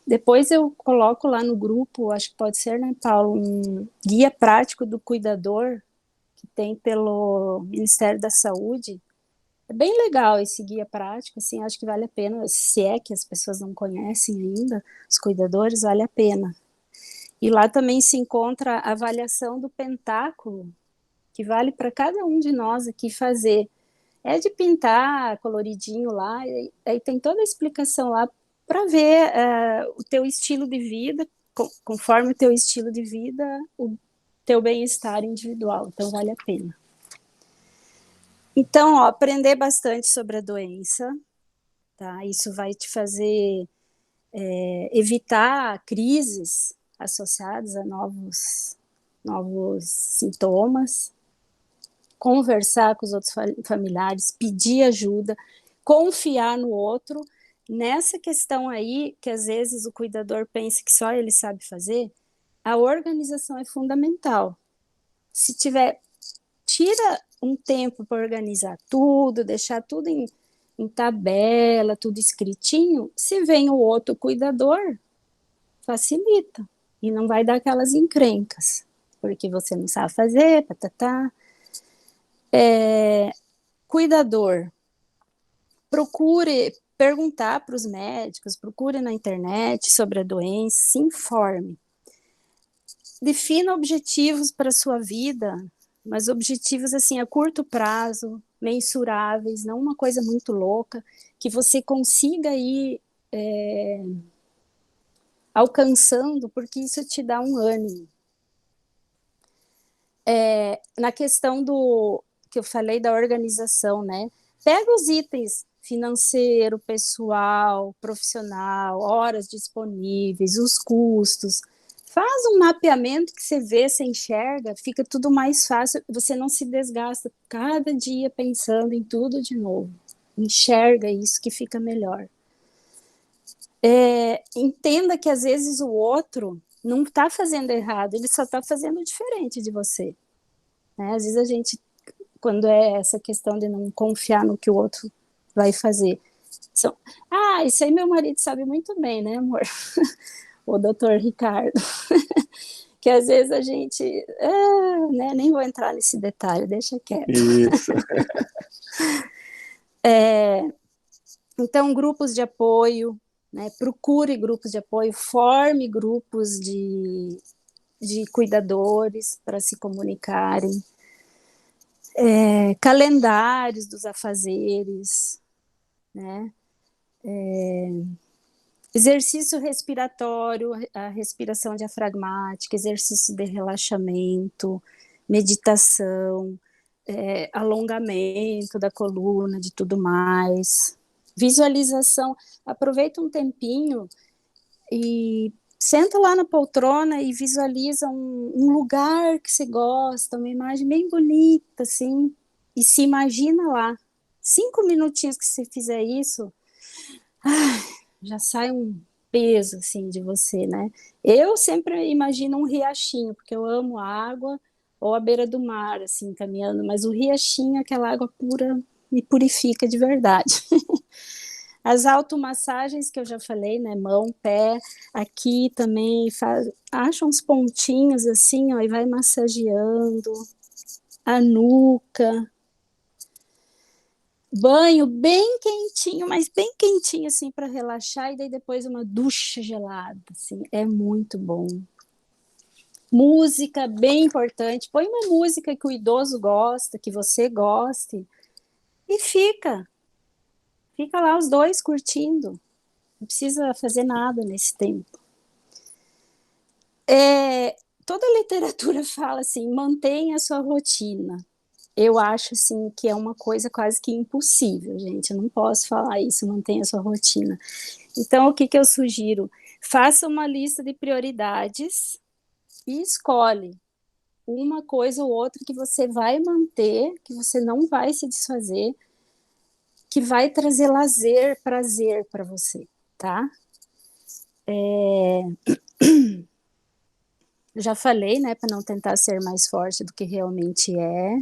Depois eu coloco lá no grupo, acho que pode ser, né, Paulo, um guia prático do cuidador que tem pelo Ministério da Saúde. É bem legal esse guia prático, assim, acho que vale a pena, se é que as pessoas não conhecem ainda, os cuidadores, vale a pena. E lá também se encontra a avaliação do pentáculo, que vale para cada um de nós aqui fazer. É de pintar coloridinho lá, e aí tem toda a explicação lá para ver o teu estilo de vida, conforme o teu estilo de vida, o teu bem-estar individual, então vale a pena. Então, ó, aprender bastante sobre a doença, tá? Isso vai te fazer evitar crises associadas a novos sintomas, conversar com os outros familiares, pedir ajuda, confiar no outro. Nessa questão aí, que às vezes o cuidador pensa que só ele sabe fazer, a organização é fundamental. Se tiver, tira um tempo para organizar tudo, deixar tudo em tabela, tudo escritinho, se vem o outro cuidador, facilita. E não vai dar aquelas encrencas, porque você não sabe fazer, patatá. Cuidador, procure perguntar para os médicos, procure na internet sobre a doença, se informe. Defina objetivos para a sua vida, mas objetivos assim a curto prazo, mensuráveis, não uma coisa muito louca, que você consiga ir alcançando, porque isso te dá um ânimo. Na questão do que eu falei da organização, né? Pega os itens financeiro, pessoal, profissional, horas disponíveis, os custos. Faz um mapeamento que você vê, você enxerga, fica tudo mais fácil, você não se desgasta cada dia pensando em tudo de novo. Enxerga isso que fica melhor. Entenda que às vezes o outro não está fazendo errado, ele só está fazendo diferente de você. Né? Às vezes a gente, quando é essa questão de não confiar no que o outro vai fazer. Isso aí meu marido sabe muito bem, né, amor? O doutor Ricardo. Que às vezes a gente... né, nem vou entrar nesse detalhe, deixa quieto. Isso. Então, grupos de apoio, né, procure grupos de apoio, forme grupos de cuidadores para se comunicarem, calendários dos afazeres, né, exercício respiratório, a respiração diafragmática, exercício de relaxamento, meditação, alongamento da coluna, de tudo mais, visualização. Aproveita um tempinho e senta lá na poltrona e visualiza um lugar que você gosta, uma imagem bem bonita, assim, e se imagina lá. 5 minutinhos que você fizer isso, já sai um peso, assim, de você, né? Eu sempre imagino um riachinho, porque eu amo água, ou a beira do mar, assim, caminhando, mas o riachinho, aquela água pura, me purifica de verdade. As automassagens que eu já falei, né, mão, pé, aqui também acha uns pontinhos assim, ó, e vai massageando a nuca. Banho bem quentinho, mas bem quentinho assim para relaxar, e daí depois uma ducha gelada, assim, é muito bom. Música bem importante, põe uma música que o idoso gosta, que você goste, e fica lá os dois curtindo. Não precisa fazer nada nesse tempo. Toda a literatura fala assim, mantenha a sua rotina. Eu acho assim que é uma coisa quase que impossível, gente. Eu não posso falar isso, mantenha a sua rotina. Então, o que eu sugiro? Faça uma lista de prioridades e escolhe uma coisa ou outra que você vai manter, que você não vai se desfazer, que vai trazer lazer, prazer para você, tá? Já falei, né, para não tentar ser mais forte do que realmente é.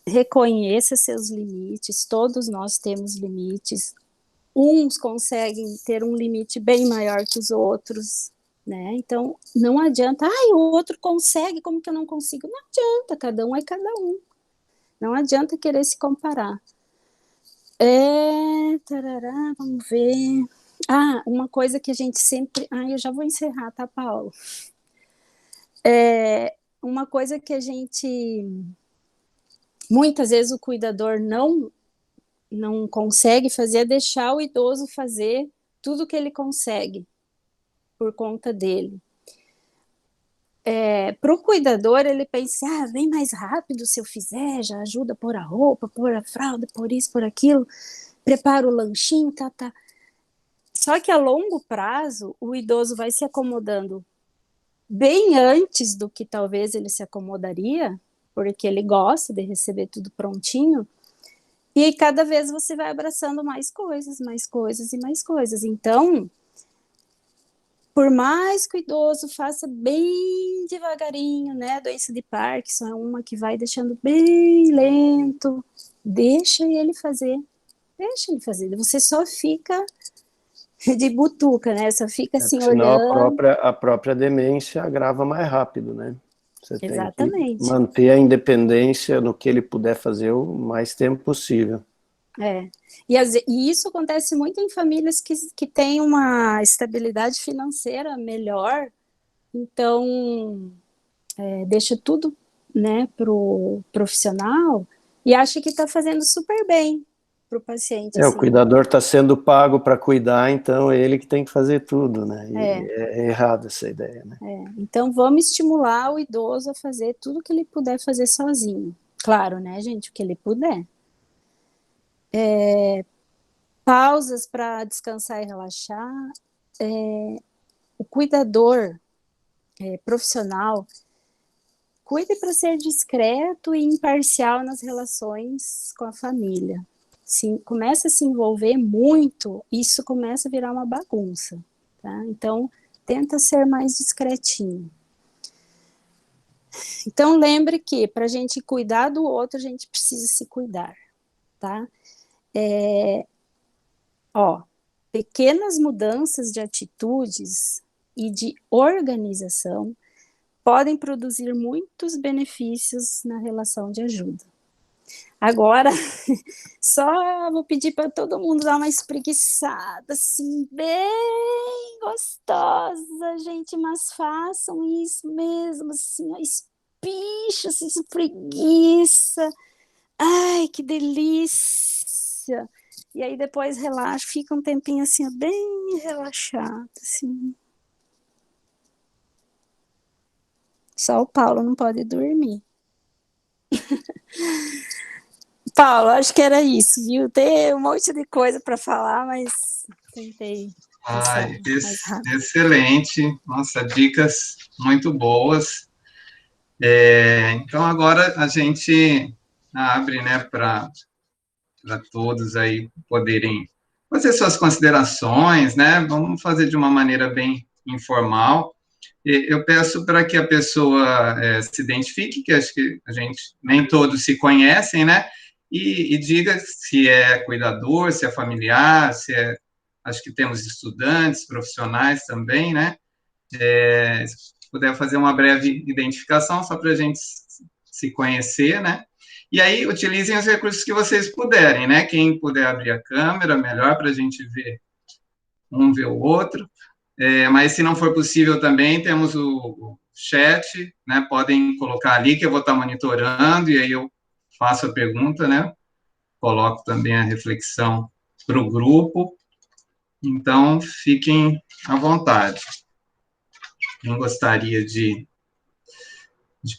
Reconheça seus limites, todos nós temos limites. Uns conseguem ter um limite bem maior que os outros, né? Então, não adianta, o outro consegue, como que eu não consigo? Não adianta, cada um é cada um. Não adianta querer se comparar. Tarará, vamos ver. Uma coisa que a gente sempre... eu já vou encerrar, tá, Paulo? Uma coisa que a gente... Muitas vezes o cuidador não consegue fazer é deixar o idoso fazer tudo que ele consegue por conta dele. Para o cuidador, ele pensa, vem mais rápido se eu fizer, já ajuda a pôr a roupa, pôr a fralda, pôr isso, pôr aquilo, prepara o lanchinho, tá. Só que a longo prazo, o idoso vai se acomodando bem antes do que talvez ele se acomodaria, porque ele gosta de receber tudo prontinho, e cada vez você vai abraçando mais coisas e mais coisas. Então, por mais que o idoso faça bem devagarinho, né? A doença de Parkinson é uma que vai deixando bem lento. Deixa ele fazer. Você só fica de butuca, né? Só fica assim Senão olhando. a própria demência agrava mais rápido, né? Você tem que manter a independência no que ele puder fazer o mais tempo possível. E isso acontece muito em famílias que têm uma estabilidade financeira melhor, então deixa tudo, né, para o profissional e acha que está fazendo super bem para o paciente. O cuidador está sendo pago para cuidar, então é ele que tem que fazer tudo, né? E é errado essa ideia, né? Então vamos estimular o idoso a fazer tudo que ele puder fazer sozinho. Claro, né, gente, o que ele puder. Pausas para descansar e relaxar. O cuidador profissional cuide para ser discreto e imparcial nas relações com a família. Se começa a se envolver muito, isso começa a virar uma bagunça, tá? Então, tenta ser mais discretinho. Então, lembre que para a gente cuidar do outro, a gente precisa se cuidar, tá? Pequenas mudanças de atitudes e de organização podem produzir muitos benefícios na relação de ajuda. Agora, só vou pedir para todo mundo dar uma espreguiçada, assim, bem gostosa, gente, mas façam isso mesmo, assim, espicha, assim, espreguiça. Ai, que delícia! E aí depois relaxa, fica um tempinho assim, bem relaxado, assim. Só o Paulo não pode dormir. Paulo, acho que era isso, viu? Tem um monte de coisa para falar, mas tentei. Excelente. Nossa, dicas muito boas. Então, agora a gente abre, né, para todos aí poderem fazer suas considerações, né? Vamos fazer de uma maneira bem informal. Eu peço para que a pessoa se identifique, que acho que a gente nem todos se conhecem, né? E diga se é cuidador, se é familiar, acho que temos estudantes, profissionais também, né? Se puder fazer uma breve identificação, só para a gente se conhecer, né? E aí, utilizem os recursos que vocês puderem, né? Quem puder abrir a câmera, melhor para a gente ver o outro. Mas se não for possível também, temos o chat, né? Podem colocar ali que eu vou estar monitorando e aí eu faço a pergunta, né? Coloco também a reflexão para o grupo. Então, fiquem à vontade. Quem gostaria de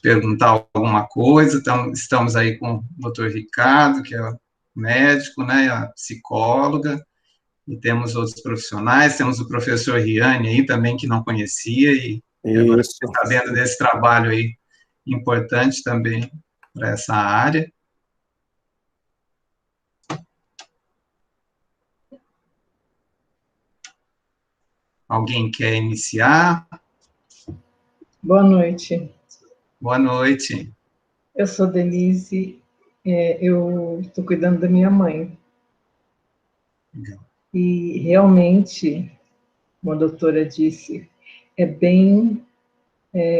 perguntar alguma coisa? Estamos aí com o doutor Ricardo, que é médico, né? A psicóloga. e temos outros profissionais, temos o professor Riane aí também, que não conhecia, e agora está sabendo desse trabalho aí, importante também para essa área. Alguém quer iniciar? Boa noite. Boa noite. Eu sou Denise, eu estou cuidando da minha mãe. Legal. E realmente, como a doutora disse, é bem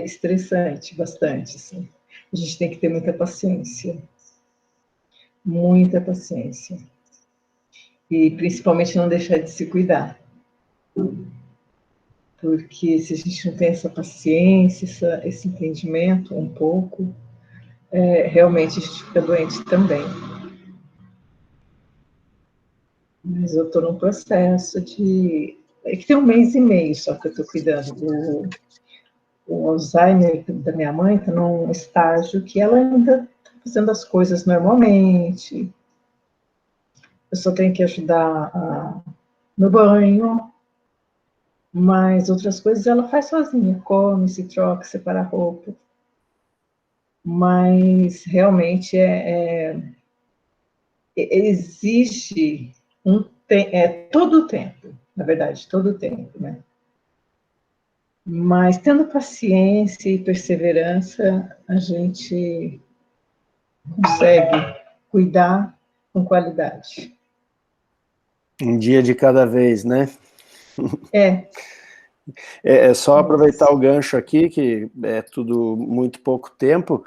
estressante, bastante. Assim. A gente tem que ter muita paciência. Muita paciência. E principalmente não deixar de se cuidar. Porque se a gente não tem essa paciência, esse entendimento um pouco, realmente a gente fica doente também. Mas eu estou num processo de... É que tem 1 mês e meio só que eu estou cuidando. O Alzheimer da minha mãe está num estágio que ela ainda está fazendo as coisas normalmente. Eu só tenho que ajudar no banho, mas outras coisas ela faz sozinha, come, se troca, separa a roupa. Mas realmente exige todo o tempo, na verdade, todo o tempo, né? Mas tendo paciência e perseverança, a gente consegue cuidar com qualidade. Um dia de cada vez, né? É só aproveitar o gancho aqui, que é tudo muito pouco tempo,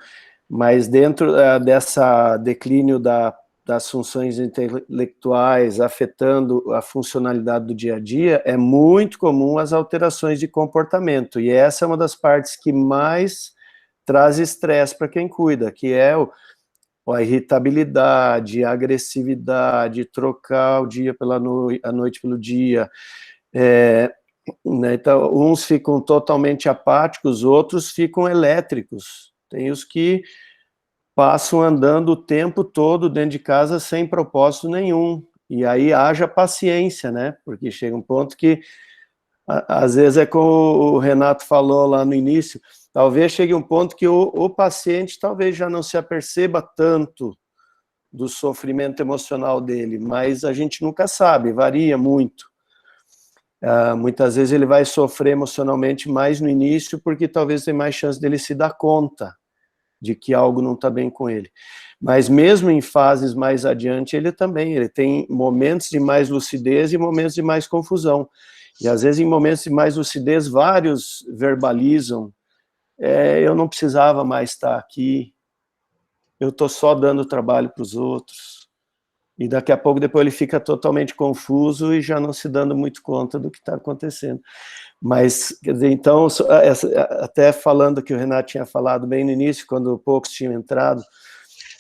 mas dentro dessa declínio das funções intelectuais afetando a funcionalidade do dia a dia, é muito comum as alterações de comportamento, e essa é uma das partes que mais traz estresse para quem cuida, que é a irritabilidade, a agressividade, trocar o dia a noite pelo dia, né? Então, uns ficam totalmente apáticos, outros ficam elétricos, tem os que passam andando o tempo todo dentro de casa sem propósito nenhum, e aí haja paciência, né, porque chega um ponto que, às vezes é como o Renato falou lá no início, talvez chegue um ponto que o paciente talvez já não se aperceba tanto do sofrimento emocional dele, mas a gente nunca sabe, varia muito. Muitas vezes ele vai sofrer emocionalmente mais no início, porque talvez tem mais chance dele se dar conta de que algo não está bem com ele. Mas mesmo em fases mais adiante, ele tem momentos de mais lucidez e momentos de mais confusão. E às vezes em momentos de mais lucidez, vários verbalizam, eu não precisava mais estar aqui, eu estou só dando trabalho para os outros. E daqui a pouco, depois ele fica totalmente confuso e já não se dando muito conta do que está acontecendo. Mas, quer dizer, então, até falando que o Renato tinha falado bem no início, quando poucos tinham entrado,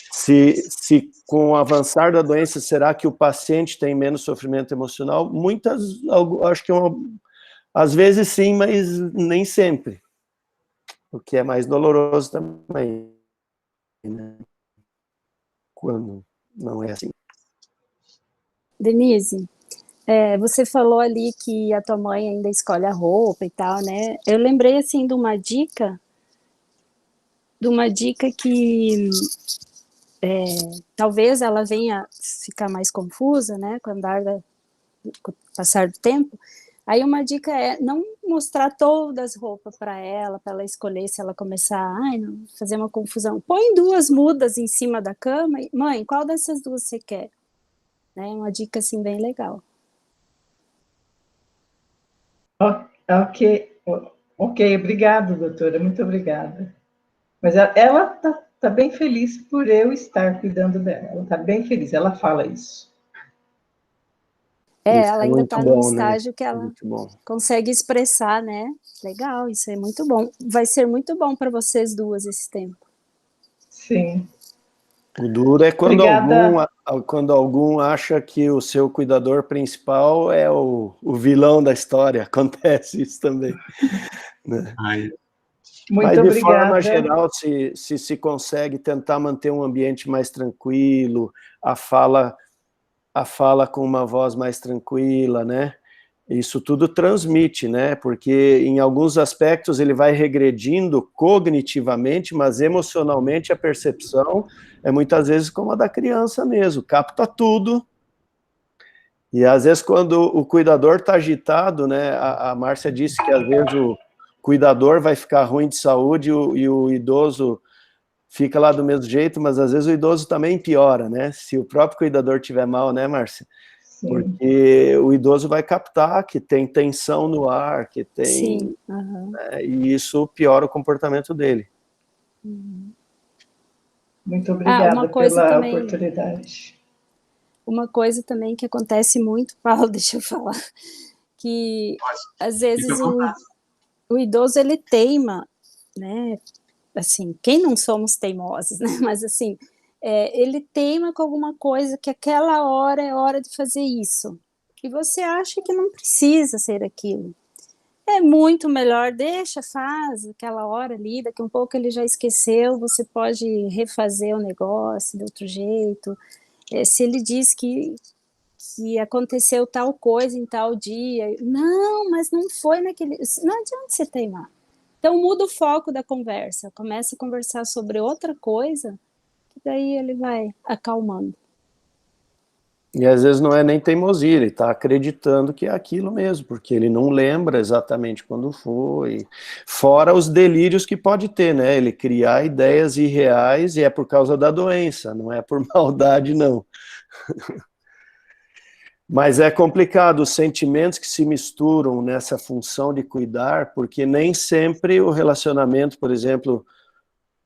se com o avançar da doença, será que o paciente tem menos sofrimento emocional? Acho que às vezes sim, mas nem sempre. O que é mais doloroso também, né? Quando não é assim. Denise, você falou ali que a tua mãe ainda escolhe a roupa e tal, né? Eu lembrei, assim, de uma dica que talvez ela venha ficar mais confusa, né, com o passar do tempo. Aí uma dica é não mostrar todas as roupas para ela escolher, se ela começar a fazer uma confusão. Põe 2 mudas em cima da cama e, mãe, qual dessas 2 você quer? Né, uma dica assim bem legal. Ok, obrigada, doutora, muito obrigada. Mas ela tá bem feliz por eu estar cuidando dela, ela está bem feliz, ela fala isso. Ela ainda está num estágio, né, que ela muito bom. consegue expressar, né? Legal, isso é muito bom. Vai ser muito bom para vocês 2 esse tempo. Sim. O duro é quando algum acha que o seu cuidador principal é o vilão da história. Acontece isso também. Né? Mas, de forma geral, se consegue tentar manter um ambiente mais tranquilo, a fala a fala com uma voz mais tranquila, né? Isso tudo transmite, né? Porque em alguns aspectos ele vai regredindo cognitivamente, mas emocionalmente a percepção é muitas vezes como a da criança mesmo, capta tudo. E às vezes quando o cuidador está agitado, né? A Márcia disse que às vezes o cuidador vai ficar ruim de saúde e o idoso fica lá do mesmo jeito, mas às vezes o idoso também piora, né? Se o próprio cuidador tiver mal, né, Márcia? Sim. Porque o idoso vai captar que tem tensão no ar, que tem... Sim. Né, e isso piora o comportamento dele. Muito obrigada pela também, oportunidade. Uma coisa também que acontece muito, Paulo, deixa eu falar, que às vezes o idoso ele teima, né? Assim, quem não somos teimosos, né? Mas assim, ele teima com alguma coisa que aquela hora é hora de fazer isso. E você acha que não precisa ser aquilo. É muito melhor, faz aquela hora ali, daqui um pouco ele já esqueceu, você pode refazer o negócio de outro jeito. Se ele diz que aconteceu tal coisa em tal dia, não, mas não foi naquele... Não adianta você teimar. Então muda o foco da conversa, começa a conversar sobre outra coisa, que daí ele vai acalmando. E às vezes não é nem teimosia, ele está acreditando que é aquilo mesmo, porque ele não lembra exatamente quando foi, fora os delírios que pode ter, né? Ele criar ideias irreais e é por causa da doença, não é por maldade, não. Mas é complicado os sentimentos que se misturam nessa função de cuidar, porque nem sempre o relacionamento, por exemplo,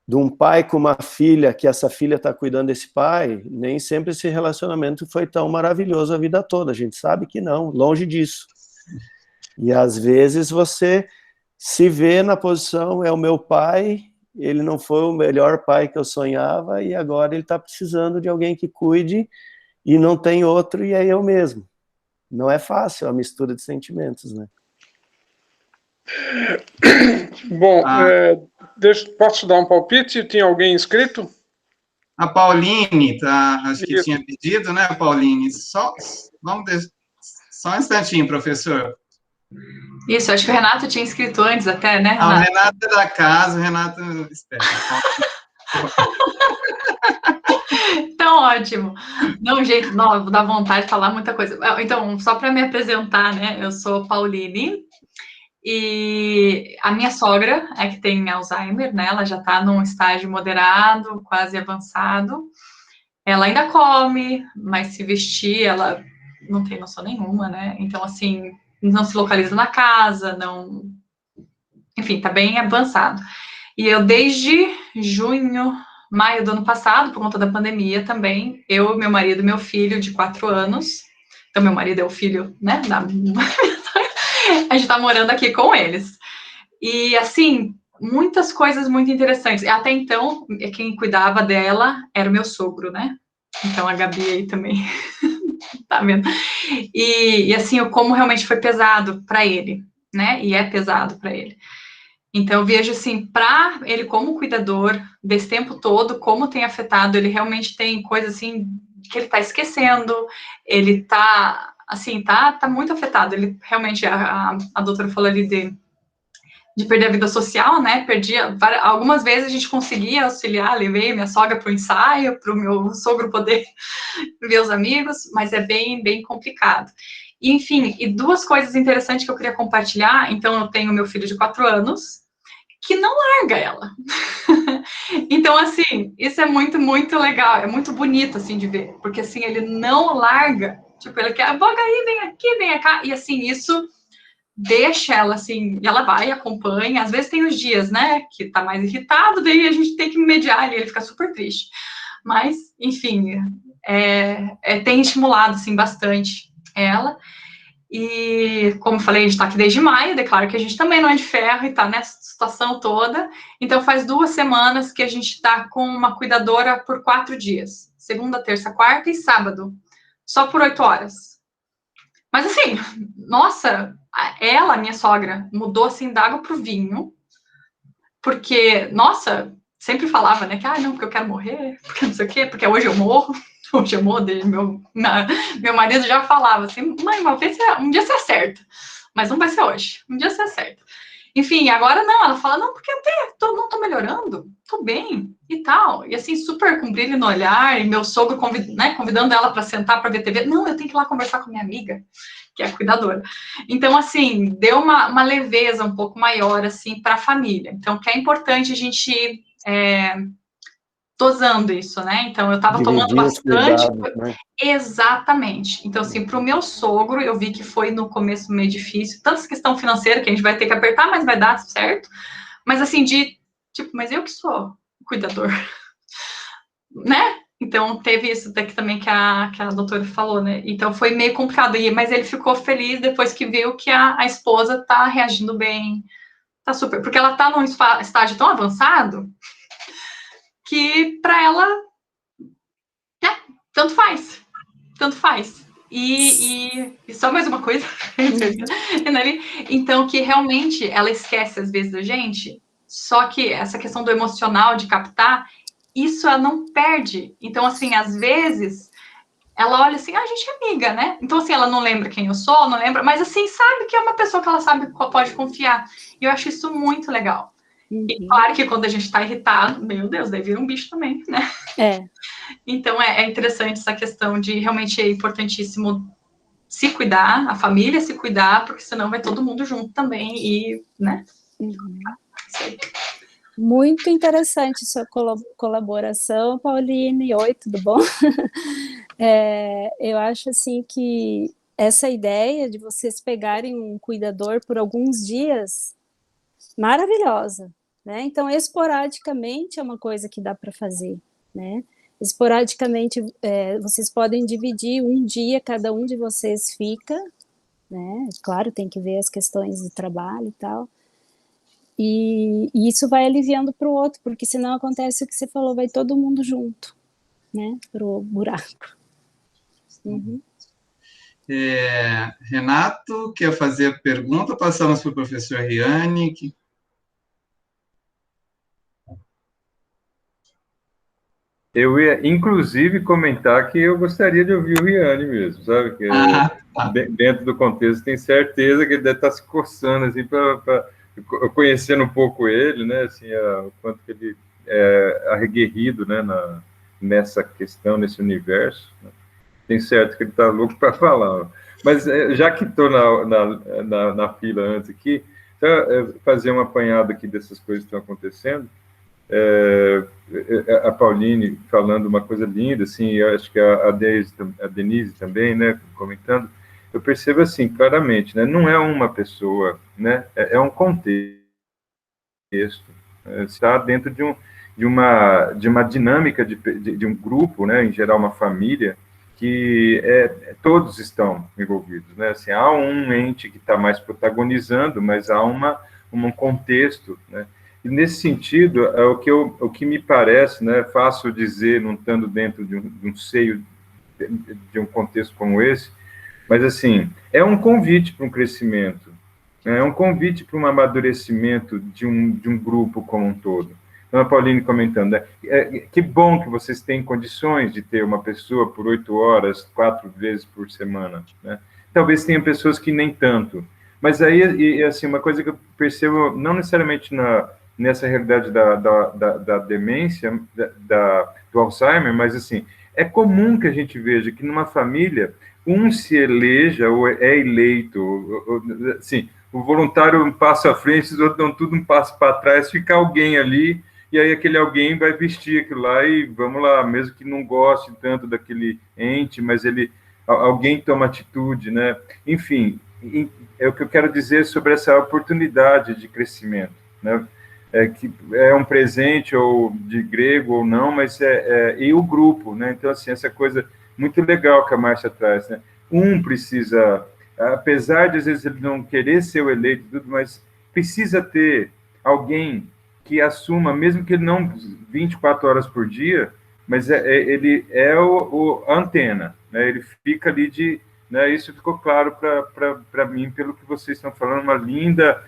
de um pai com uma filha, que essa filha está cuidando desse pai, nem sempre esse relacionamento foi tão maravilhoso a vida toda, a gente sabe que não, longe disso. E às vezes você se vê na posição, é o meu pai, ele não foi o melhor pai que eu sonhava, e agora ele está precisando de alguém que cuide, e não tem outro, e é eu mesmo. Não é fácil a mistura de sentimentos, né? Bom, posso dar um palpite? Tem alguém inscrito? A Pauline, acho que tinha pedido, né, Pauline? Só um instantinho, professor. Isso, acho que o Renato tinha inscrito antes até, né, Renato? O Renato é da casa, o Renato espera. Então, ótimo. Não, gente, não, dá vontade de falar muita coisa. Então, só para me apresentar, né, eu sou Pauline, e a minha sogra é que tem Alzheimer, né, ela já está num estágio moderado, quase avançado. Ela ainda come, mas se vestir, ela não tem noção nenhuma, né, então, assim, não se localiza na casa, não... Enfim, tá bem avançado. E eu, desde maio do ano passado, por conta da pandemia também, eu, meu marido e meu filho de 4 anos, então meu marido é o filho, né, a gente tá morando aqui com eles. E, assim, muitas coisas muito interessantes. Até então, quem cuidava dela era o meu sogro, né? Então, a Gabi aí também, tá vendo? E assim, como realmente foi pesado para ele, né? E é pesado para ele. Então, eu vejo, assim, para ele como cuidador desse tempo todo, como tem afetado, ele realmente tem coisas, assim, que ele está esquecendo, ele está, assim, tá muito afetado. Ele realmente, a doutora falou ali de perder a vida social, né, algumas vezes a gente conseguia auxiliar, levei minha sogra para o ensaio, para o meu sogro poder ver os amigos, mas é bem, bem complicado. Enfim, e 2 coisas interessantes que eu queria compartilhar. Então, eu tenho meu filho de 4 anos, que não larga ela. Então, assim, isso é muito, muito legal, é muito bonito, assim, de ver, porque, assim, ele não larga, tipo, ele quer, boga aí, vem aqui, vem cá, e, assim, isso deixa ela, assim, ela vai, acompanha, às vezes tem os dias, né, que tá mais irritado, daí a gente tem que mediar ele fica super triste, mas, enfim, tem estimulado, assim, bastante ela. E, como eu falei, a gente está aqui desde maio, declaro que a gente também não é de ferro e está nessa situação toda. Então, faz 2 semanas que a gente está com uma cuidadora por 4 dias. Segunda, terça, quarta e sábado. Só por 8 horas. Mas, assim, nossa, ela, minha sogra, mudou, assim, da água pro vinho. Porque, nossa, sempre falava, né, que, não, porque eu quero morrer, porque não sei o quê, porque hoje eu morro. o chamou dele, meu marido já falava assim, mãe, um dia você acerta, mas não vai ser hoje, um dia você acerta. Enfim, agora não, ela fala, não, porque não tô melhorando, tô bem e tal. E assim, super com brilho no olhar, e meu sogro convidando ela para sentar para ver TV. Não, eu tenho que ir lá conversar com minha amiga, que é a cuidadora. Então, assim, deu uma leveza um pouco maior, assim, para a família. Então, que é importante a gente dosando isso, né? Então, eu estava tomando bastante. Cuidados, né? Exatamente. Então, assim, para o meu sogro, eu vi que foi no começo meio difícil, tanto essa questão financeira, que a gente vai ter que apertar, mas vai dar certo. Mas, assim, mas eu que sou cuidador, né? Então, teve isso daqui também que a doutora falou, né? Então, foi meio complicado, mas ele ficou feliz depois que viu que a esposa tá reagindo bem, tá super, porque ela tá num estágio tão avançado que para ela, tanto faz. E só mais uma coisa, então, que realmente ela esquece às vezes da gente, só que essa questão do emocional, de captar, isso ela não perde. Então, assim, às vezes, ela olha assim, a gente é amiga, né? Então, assim, ela não lembra quem eu sou, não lembra, mas, assim, sabe que é uma pessoa que ela sabe que pode confiar. E eu acho isso muito legal. E claro que quando a gente tá irritado, meu Deus, daí vira um bicho também, né? Então, é interessante essa questão de, realmente, é importantíssimo se cuidar, a família se cuidar, porque senão vai todo mundo junto também, e, né? Muito interessante sua colaboração, Pauline. Oi, tudo bom? Eu acho, assim, que essa ideia de vocês pegarem um cuidador por alguns dias, maravilhosa, né? Então, esporadicamente é uma coisa que dá para fazer, né? Esporadicamente, vocês podem dividir um dia, cada um de vocês fica, né? Claro, tem que ver as questões de trabalho e tal. E isso vai aliviando para o outro, porque senão acontece o que você falou, vai todo mundo junto, né? Pro buraco. Renato, quer fazer a pergunta? Passamos para o professor Riane. Eu ia, inclusive, comentar que eu gostaria de ouvir o Riane mesmo, sabe? Que dentro do contexto, tenho certeza que ele deve estar se coçando, assim, conhecendo um pouco ele, né? Assim, o quanto que ele é aguerrido, né? Nessa questão, nesse universo. Né? Tem certo que ele está louco para falar. Mas, já que estou na fila antes aqui, fazer um apanhado aqui dessas coisas que estão acontecendo. A Pauline falando uma coisa linda, assim, eu acho que a Denise também, né, comentando, eu percebo assim, claramente, né, não é uma pessoa, né, é um contexto, está dentro de uma dinâmica de um grupo, né, em geral uma família, que todos estão envolvidos, né, assim, há um ente que está mais protagonizando, mas há um contexto, né. E nesse sentido, o que me parece, né, fácil dizer, não estando dentro de um seio de um contexto como esse, mas, assim, é um convite para um crescimento, né, é um convite para um amadurecimento de um grupo como um todo. Então, a Pauline comentando, né, que bom que vocês têm condições de ter uma pessoa por 8 horas, 4 vezes por semana, né? Talvez tenha pessoas que nem tanto, mas aí, assim, uma coisa que eu percebo, não necessariamente nessa realidade da demência, do Alzheimer, mas, assim, é comum que a gente veja que numa família, um se eleja ou é eleito, assim, o voluntário passa à frente, os outros dão tudo um passo para trás, fica alguém ali, e aí aquele alguém vai vestir aquilo lá e vamos lá, mesmo que não goste tanto daquele ente, mas alguém toma atitude, né? Enfim, é o que eu quero dizer sobre essa oportunidade de crescimento, né? Que é um presente, ou de grego ou não, mas e o grupo, né? Então, assim, essa coisa muito legal que a Márcia traz, né? Um precisa, apesar de, às vezes, ele não querer ser o eleito, tudo, mas precisa ter alguém que assuma, mesmo que ele não 24 horas por dia, mas ele é a antena, né? Ele fica ali né? Isso ficou claro para mim, pelo que vocês estão falando, uma linda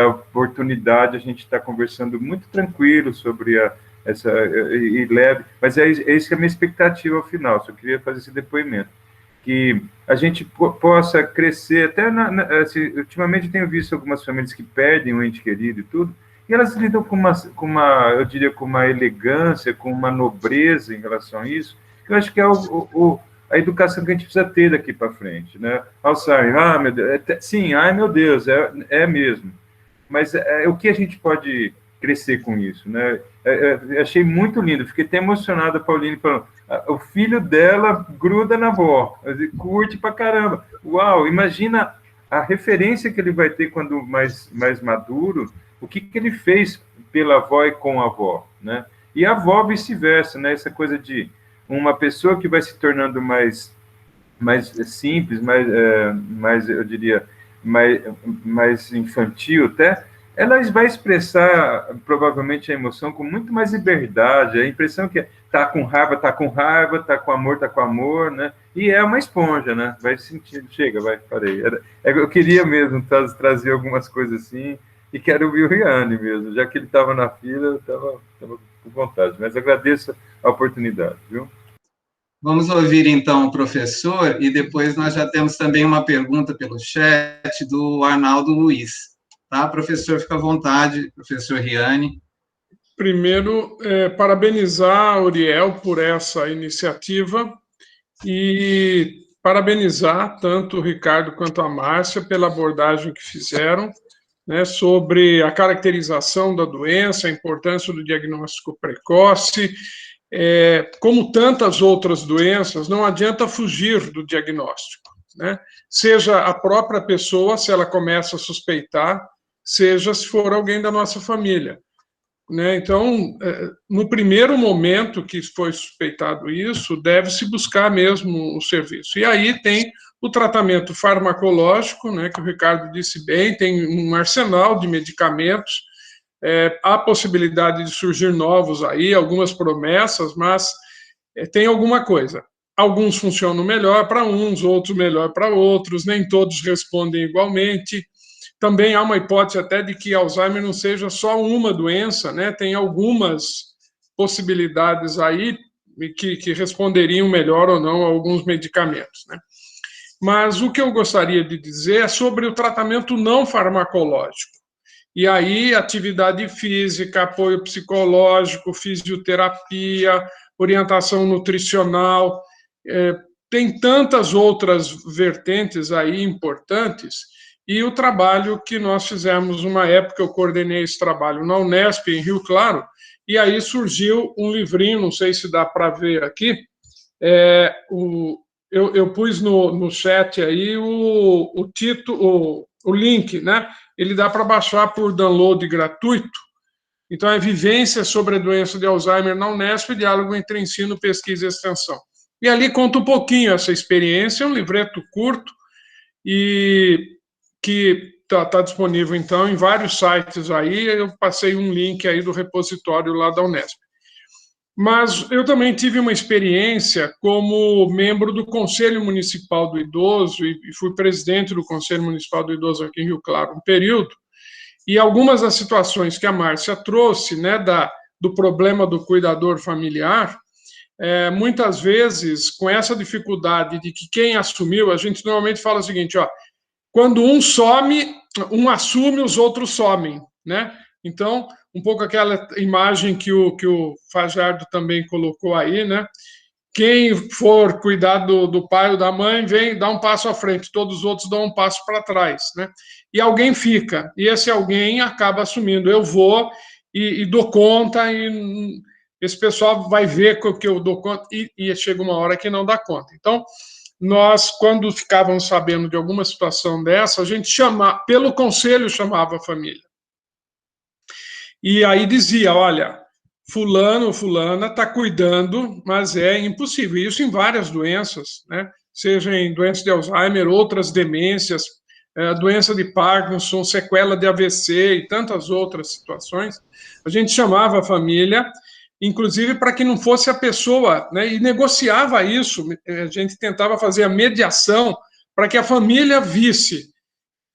oportunidade, a gente está conversando muito tranquilo sobre e leve, mas é isso que é a minha expectativa ao final, só queria fazer esse depoimento, que a gente possa crescer, até assim, ultimamente eu tenho visto algumas famílias que perdem um ente querido e tudo, e elas lidam com uma, eu diria, com uma elegância, com uma nobreza em relação a isso, que eu acho que é a educação que a gente precisa ter daqui para frente, né? Alzheimer, meu Deus, sim, ai meu Deus, é mesmo, mas o que a gente pode crescer com isso, né? Eu achei muito lindo, fiquei até emocionado, a Pauline falando, o filho dela gruda na avó, curte pra caramba, uau, imagina a referência que ele vai ter quando mais maduro, o que ele fez pela avó e com a avó, né? E a avó vice-versa, né? Essa coisa de uma pessoa que vai se tornando mais simples, mais eu diria, mais infantil até, ela vai expressar provavelmente a emoção com muito mais liberdade, a impressão que tá com raiva, tá com amor, né? E é uma esponja, né? Vai sentindo, chega, vai, parei. Eu queria mesmo trazer algumas coisas assim, e quero ouvir o Riane mesmo, já que ele estava na fila, eu estava com vontade, mas agradeço a oportunidade, viu? Vamos ouvir, então, o professor, e depois nós já temos também uma pergunta pelo chat do Arnaldo Luiz. Tá, professor, fica à vontade, professor Riane. Primeiro, parabenizar a Uriel por essa iniciativa e parabenizar tanto o Ricardo quanto a Márcia pela abordagem que fizeram, né, sobre a caracterização da doença, a importância do diagnóstico precoce. Como tantas outras doenças, não adianta fugir do diagnóstico, né? Seja a própria pessoa, se ela começa a suspeitar, seja se for alguém da nossa família, né? Então, no primeiro momento que foi suspeitado isso, deve-se buscar mesmo o serviço. E aí tem o tratamento farmacológico, né, que o Ricardo disse bem, tem um arsenal de medicamentos, há possibilidade de surgir novos aí, algumas promessas, mas tem alguma coisa. Alguns funcionam melhor para uns, outros melhor para outros, nem todos respondem igualmente. Também há uma hipótese até de que Alzheimer não seja só uma doença, né? Tem algumas possibilidades aí que responderiam melhor ou não a alguns medicamentos, né? Mas o que eu gostaria de dizer é sobre o tratamento não farmacológico. E aí, atividade física, apoio psicológico, fisioterapia, orientação nutricional, tem tantas outras vertentes aí importantes. E o trabalho que nós fizemos, uma época eu coordenei esse trabalho na Unesp, em Rio Claro, e aí surgiu um livrinho, não sei se dá para ver aqui, eu pus no chat aí o título, o link, né? Ele dá para baixar por download gratuito. Então, é Vivências sobre a Doença de Alzheimer na Unesp, Diálogo entre Ensino, Pesquisa e Extensão. E ali conta um pouquinho essa experiência, é um livreto curto, e que está disponível, então, em vários sites aí. Eu passei um link aí do repositório lá da Unesp. Mas eu também tive uma experiência como membro do Conselho Municipal do Idoso, e fui presidente do Conselho Municipal do Idoso aqui em Rio Claro um período, e algumas das situações que a Márcia trouxe, né, do problema do cuidador familiar, muitas vezes, com essa dificuldade de que quem assumiu, a gente normalmente fala o seguinte, ó, quando um some, um assume, os outros somem, né? Então, um pouco aquela imagem que o Fajardo também colocou aí, né? Quem for cuidar do pai ou da mãe, vem, dá um passo à frente, todos os outros dão um passo para trás, né? E alguém fica, e esse alguém acaba assumindo, eu vou e dou conta, e esse pessoal vai ver que eu dou conta, e chega uma hora que não dá conta. Então, nós, quando ficávamos sabendo de alguma situação dessa, a gente pelo conselho chamava a família. E aí dizia, olha, fulano ou fulana está cuidando, mas é impossível. Isso em várias doenças, né? Seja em doença de Alzheimer, outras demências, doença de Parkinson, sequela de AVC e tantas outras situações. A gente chamava a família, inclusive para que não fosse a pessoa, né? E negociava isso, a gente tentava fazer a mediação para que a família visse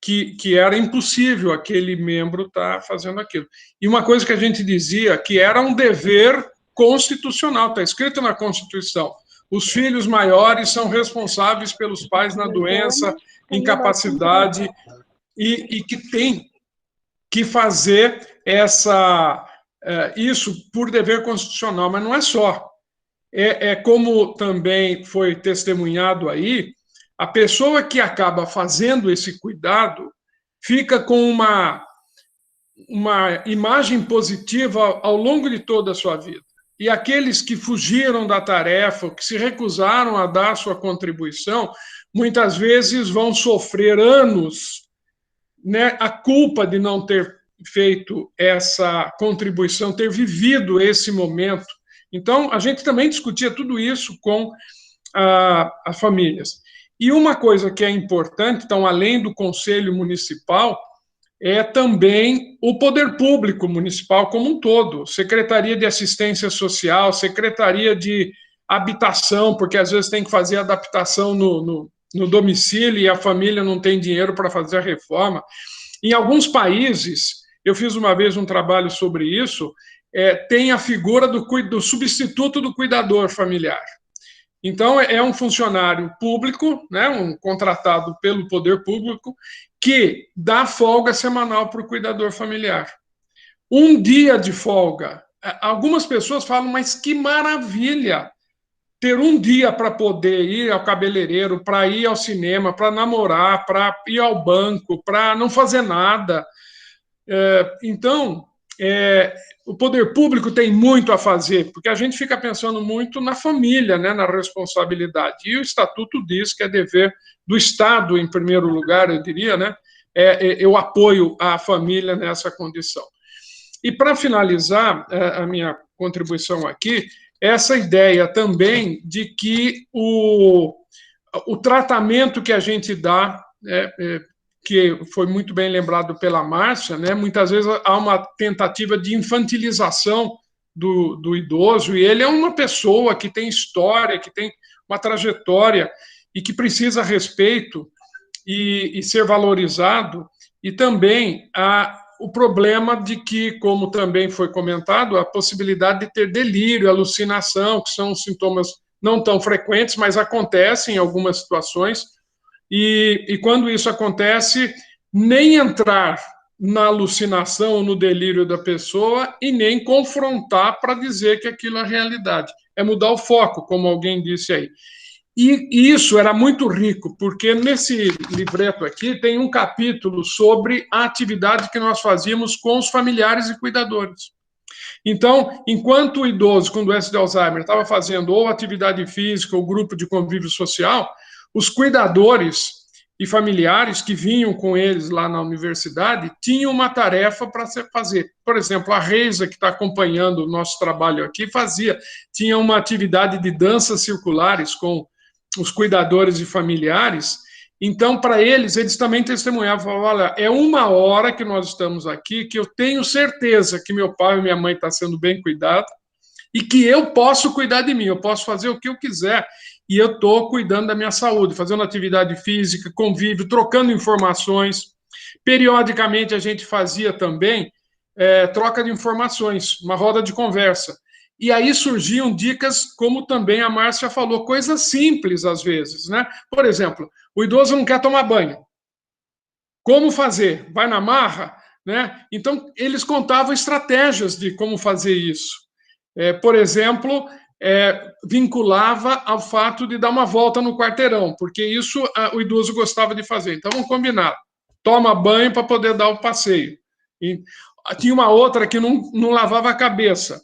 que era impossível aquele membro estar fazendo aquilo. E uma coisa que a gente dizia que era um dever constitucional, está escrito na Constituição. Os filhos maiores são responsáveis pelos pais na doença, incapacidade, e que tem que fazer isso por dever constitucional, mas não é só. Como também foi testemunhado aí, a pessoa que acaba fazendo esse cuidado fica com uma imagem positiva ao longo de toda a sua vida. E aqueles que fugiram da tarefa, que se recusaram a dar sua contribuição, muitas vezes vão sofrer anos, né, a culpa de não ter feito essa contribuição, ter vivido esse momento. Então, a gente também discutia tudo isso com as famílias. E uma coisa que é importante, então, além do Conselho Municipal, é também o poder público municipal como um todo, Secretaria de Assistência Social, Secretaria de Habitação, porque às vezes tem que fazer adaptação no domicílio e a família não tem dinheiro para fazer a reforma. Em alguns países, eu fiz uma vez um trabalho sobre isso, tem a figura do substituto do cuidador familiar. Então, é um funcionário público, né, um contratado pelo poder público, que dá folga semanal para o cuidador familiar. Um dia de folga. Algumas pessoas falam, mas que maravilha ter um dia para poder ir ao cabeleireiro, para ir ao cinema, para namorar, para ir ao banco, para não fazer nada. Então, o poder público tem muito a fazer, porque a gente fica pensando muito na família, né, na responsabilidade. E o Estatuto diz que é dever do Estado, em primeiro lugar, eu diria, né, eu apoio a família nessa condição. E, para finalizar a minha contribuição aqui, essa ideia também de que o tratamento que a gente dá, que foi muito bem lembrado pela Márcia, né, muitas vezes há uma tentativa de infantilização do idoso, e ele é uma pessoa que tem história, que tem uma trajetória, e que precisa respeito e ser valorizado, e também o problema de que, como também foi comentado, a possibilidade de ter delírio, alucinação, que são sintomas não tão frequentes, mas acontecem em algumas situações, e quando isso acontece, nem entrar na alucinação, no delírio da pessoa, e nem confrontar para dizer que aquilo é realidade. É mudar o foco, como alguém disse aí. E isso era muito rico, porque nesse livreto aqui tem um capítulo sobre a atividade que nós fazíamos com os familiares e cuidadores. Então, enquanto o idoso com doença de Alzheimer estava fazendo ou atividade física ou grupo de convívio social, os cuidadores e familiares que vinham com eles lá na universidade tinham uma tarefa para fazer. Por exemplo, a Reisa, que está acompanhando o nosso trabalho aqui, tinha uma atividade de danças circulares com os cuidadores e familiares. Então, para eles também testemunhavam, falavam, olha, é 1 hora que nós estamos aqui, que eu tenho certeza que meu pai e minha mãe estão sendo bem cuidados, e que eu posso cuidar de mim, eu posso fazer o que eu quiser, e eu estou cuidando da minha saúde, fazendo atividade física, convívio, trocando informações. Periodicamente, a gente fazia também troca de informações, uma roda de conversa. E aí surgiam dicas, como também a Márcia falou, coisas simples às vezes, né? Por exemplo, o idoso não quer tomar banho. Como fazer? Vai na marra? Né? Então, eles contavam estratégias de como fazer isso. Por exemplo, vinculava ao fato de dar uma volta no quarteirão, porque isso o idoso gostava de fazer. Então, vamos combinar. Toma banho para poder dar o passeio. E tinha uma outra que não lavava a cabeça.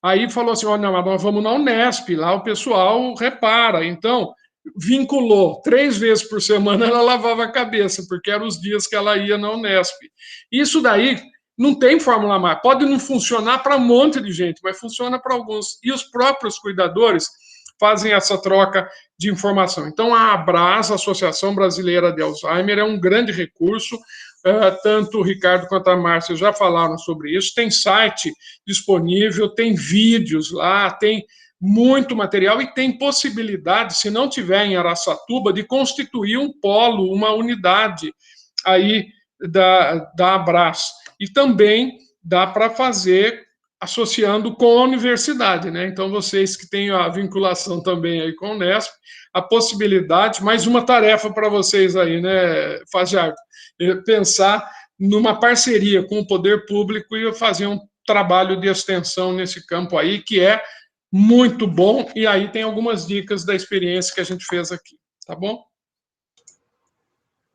Aí falou assim, olha, nós vamos na Unesp, lá o pessoal repara. Então, vinculou, 3 vezes por semana ela lavava a cabeça, porque eram os dias que ela ia na Unesp. Isso daí não tem fórmula mágica, pode não funcionar para um monte de gente, mas funciona para alguns. E os próprios cuidadores fazem essa troca de informação. Então, a ABRAS, a Associação Brasileira de Alzheimer, é um grande recurso, tanto o Ricardo quanto a Márcia já falaram sobre isso, tem site disponível, tem vídeos lá, tem muito material e tem possibilidade, se não tiver em Araçatuba, de constituir um polo, uma unidade aí da Abras. E também dá para fazer associando com a universidade, né? Então, vocês que têm a vinculação também aí com o Unesp, a possibilidade, mais uma tarefa para vocês aí, né, Fajardo? Pensar numa parceria com o poder público e fazer um trabalho de extensão nesse campo aí, que é muito bom, e aí tem algumas dicas da experiência que a gente fez aqui, tá bom?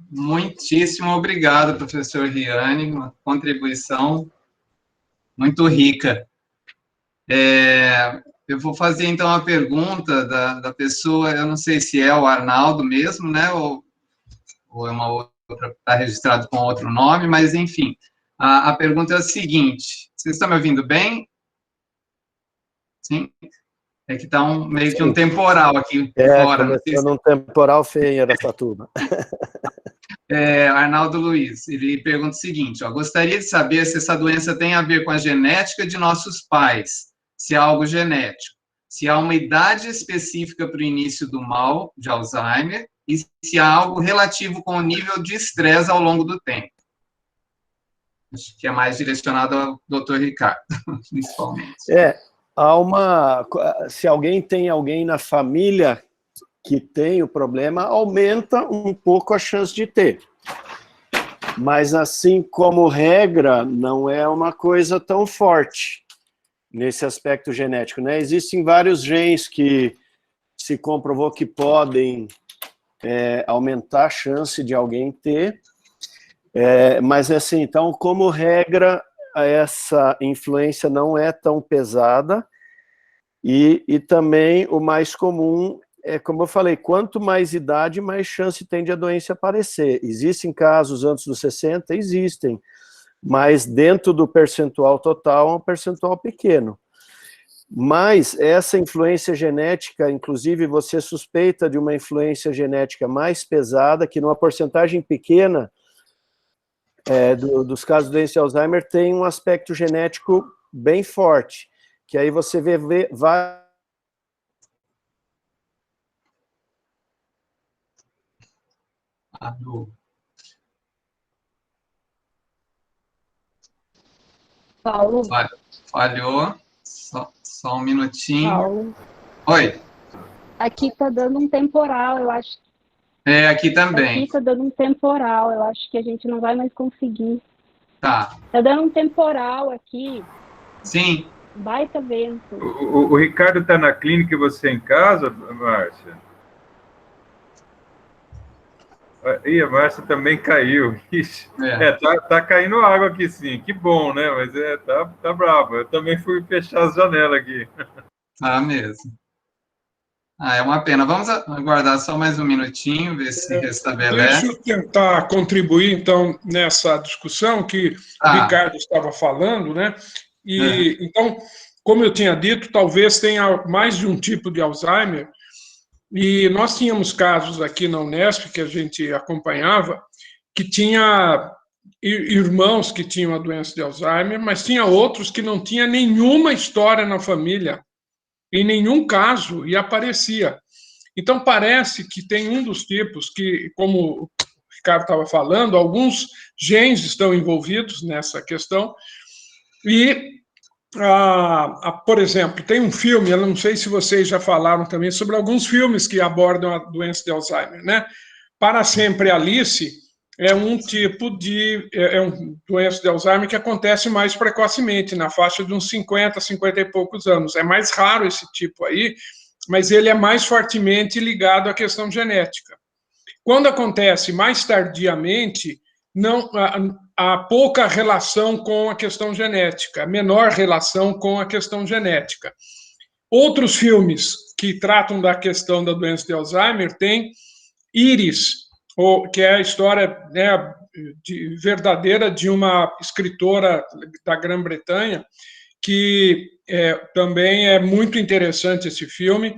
Muitíssimo obrigado, professor Riane, uma contribuição muito rica. Eu vou fazer, então, a pergunta da pessoa, eu não sei se é o Arnaldo mesmo, né, ou é uma outra, está registrado com outro nome, mas, enfim, a pergunta é a seguinte, vocês estão me ouvindo bem? Sim? É que está meio que um temporal aqui fora. Começando um temporal feio em Araçatuba. Arnaldo Luiz, ele pergunta o seguinte, gostaria de saber se essa doença tem a ver com a genética de nossos pais, se é algo genético, se há uma idade específica para o início do mal de Alzheimer e se há algo relativo com o nível de estresse ao longo do tempo. Acho que é mais direcionado ao Dr. Ricardo, principalmente. Se alguém tem alguém na família que tem o problema, aumenta um pouco a chance de ter. Mas, assim como regra, não é uma coisa tão forte nesse aspecto genético, né? Existem vários genes que se comprovou que podem aumentar a chance de alguém ter, mas, assim, então, como regra, essa influência não é tão pesada, e também o mais comum como eu falei, quanto mais idade, mais chance tem de a doença aparecer. Existem casos antes dos 60? Existem, mas dentro do percentual total, é um percentual pequeno. Mas essa influência genética, inclusive você suspeita de uma influência genética mais pesada, que numa porcentagem pequena dos casos de doença de Alzheimer tem um aspecto genético bem forte, que aí você vai... Paulo. Falhou. Só um minutinho. Paulo. Oi. Aqui está dando um temporal, eu acho. Aqui também. Aqui está dando um temporal, eu acho que a gente não vai mais conseguir. Tá. Está dando um temporal aqui. Sim. Baita vento. O Ricardo está na clínica e você em casa, Márcia? E a Márcia também caiu. Tá caindo água aqui, sim. Que bom, né? Mas tá bravo. Eu também fui fechar as janelas aqui. Tá mesmo. É uma pena. Vamos aguardar só mais um minutinho, ver se restabelece. Deixa eu tentar contribuir, então, nessa discussão que o Ricardo estava falando, né? Então, como eu tinha dito, talvez tenha mais de um tipo de Alzheimer. E nós tínhamos casos aqui na Unesp, que a gente acompanhava, que tinha irmãos que tinham a doença de Alzheimer, mas tinha outros que não tinha nenhuma história na família, em nenhum caso, e aparecia. Então, parece que tem um dos tipos que, como o Ricardo estava falando, alguns genes estão envolvidos nessa questão, e... por exemplo, tem um filme, eu não sei se vocês já falaram também, sobre alguns filmes que abordam a doença de Alzheimer, né? Para Sempre Alice é um tipo de doença de Alzheimer que acontece mais precocemente, na faixa de uns 50 e poucos anos. É mais raro esse tipo aí, mas ele é mais fortemente ligado à questão genética. Quando acontece mais tardiamente, não há pouca relação com a questão genética, menor relação com a questão genética. Outros filmes que tratam da questão da doença de Alzheimer tem Iris, que é a história verdadeira de uma escritora da Grã-Bretanha, que também é muito interessante esse filme.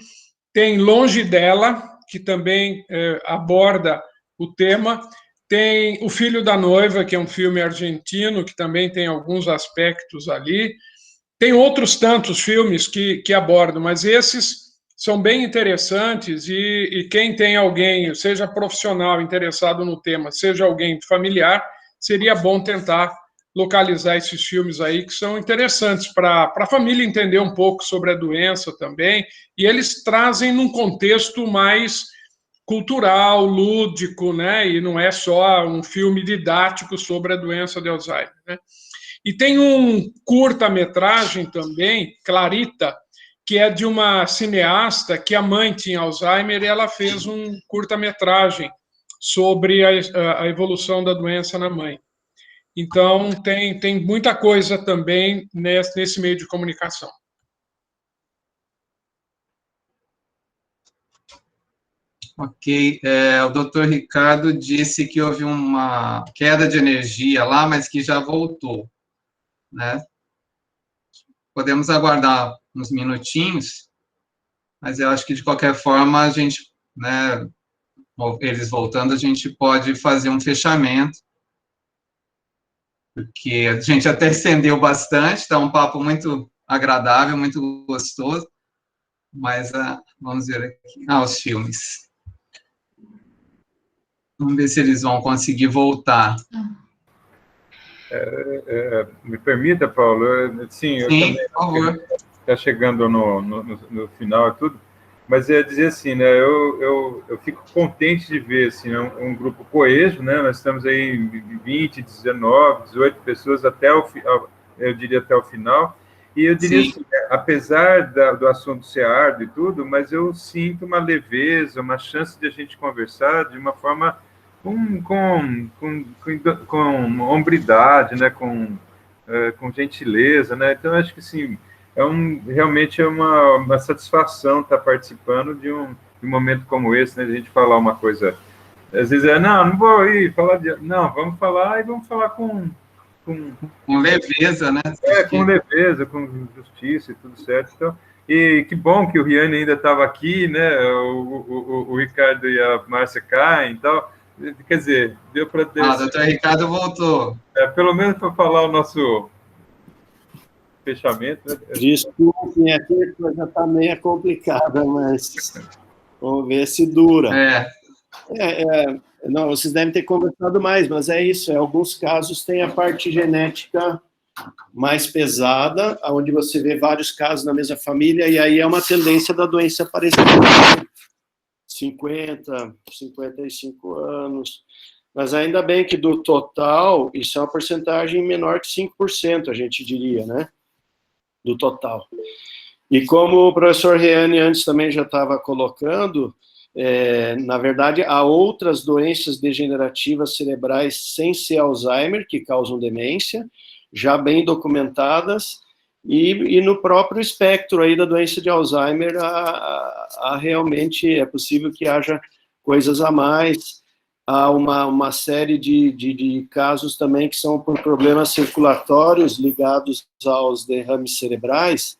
Tem Longe Dela, que também aborda o tema. Tem O Filho da Noiva, que é um filme argentino, que também tem alguns aspectos ali. Tem outros tantos filmes que abordam, mas esses são bem interessantes e quem tem alguém, seja profissional interessado no tema, seja alguém familiar, seria bom tentar localizar esses filmes aí que são interessantes para a família entender um pouco sobre a doença também, e eles trazem num contexto mais cultural, lúdico, né? E não é só um filme didático sobre a doença de Alzheimer, né? E tem um curta-metragem também, Clarita, que é de uma cineasta que a mãe tinha Alzheimer e ela fez um curta-metragem sobre a evolução da doença na mãe. Então, tem muita coisa também nesse meio de comunicação. Ok, o doutor Ricardo disse que houve uma queda de energia lá, mas que já voltou, né? Podemos aguardar uns minutinhos, mas eu acho que, de qualquer forma, a gente, né, eles voltando, a gente pode fazer um fechamento, porque a gente até estendeu bastante, está um papo muito agradável, muito gostoso, mas vamos ver aqui. Os filmes. Vamos ver se eles vão conseguir voltar. Me permita, Paulo, sim, eu também, por favor. Está chegando no final e tudo, mas é dizer assim, né, eu fico contente de ver assim, um grupo coeso, né, nós estamos aí em 20, 19, 18 pessoas eu diria até o final, e eu diria assim, apesar do assunto ser árduo e tudo, mas eu sinto uma leveza, uma chance de a gente conversar de uma forma com hombridade, né, com gentileza, né, então acho que sim, realmente é uma satisfação estar participando de um momento como esse, né, de a gente falar uma coisa, às vezes não vou ir falar não, vamos falar e vamos falar com leveza, né? Com leveza, com justiça e tudo certo. Então, e que bom que o Riane ainda estava aqui, né? O Ricardo e a Márcia caem e tal. Quer dizer, deu para ter. O doutor Ricardo voltou. Pelo menos para falar o nosso fechamento. Né? Desculpem, aqui a coisa está meio complicada, mas vamos ver se dura. Não, vocês devem ter conversado mais, mas é isso. Em alguns casos tem a parte genética mais pesada, onde você vê vários casos na mesma família, e aí é uma tendência da doença aparecer. 50, 55 anos. Mas ainda bem que do total, isso é uma porcentagem menor que 5%, a gente diria, né? Do total. E como o professor Reane antes também já estava colocando, na verdade, há outras doenças degenerativas cerebrais sem ser Alzheimer, que causam demência, já bem documentadas, e no próprio espectro aí da doença de Alzheimer, realmente é possível que haja coisas a mais. Há uma série de casos também que são por problemas circulatórios ligados aos derrames cerebrais,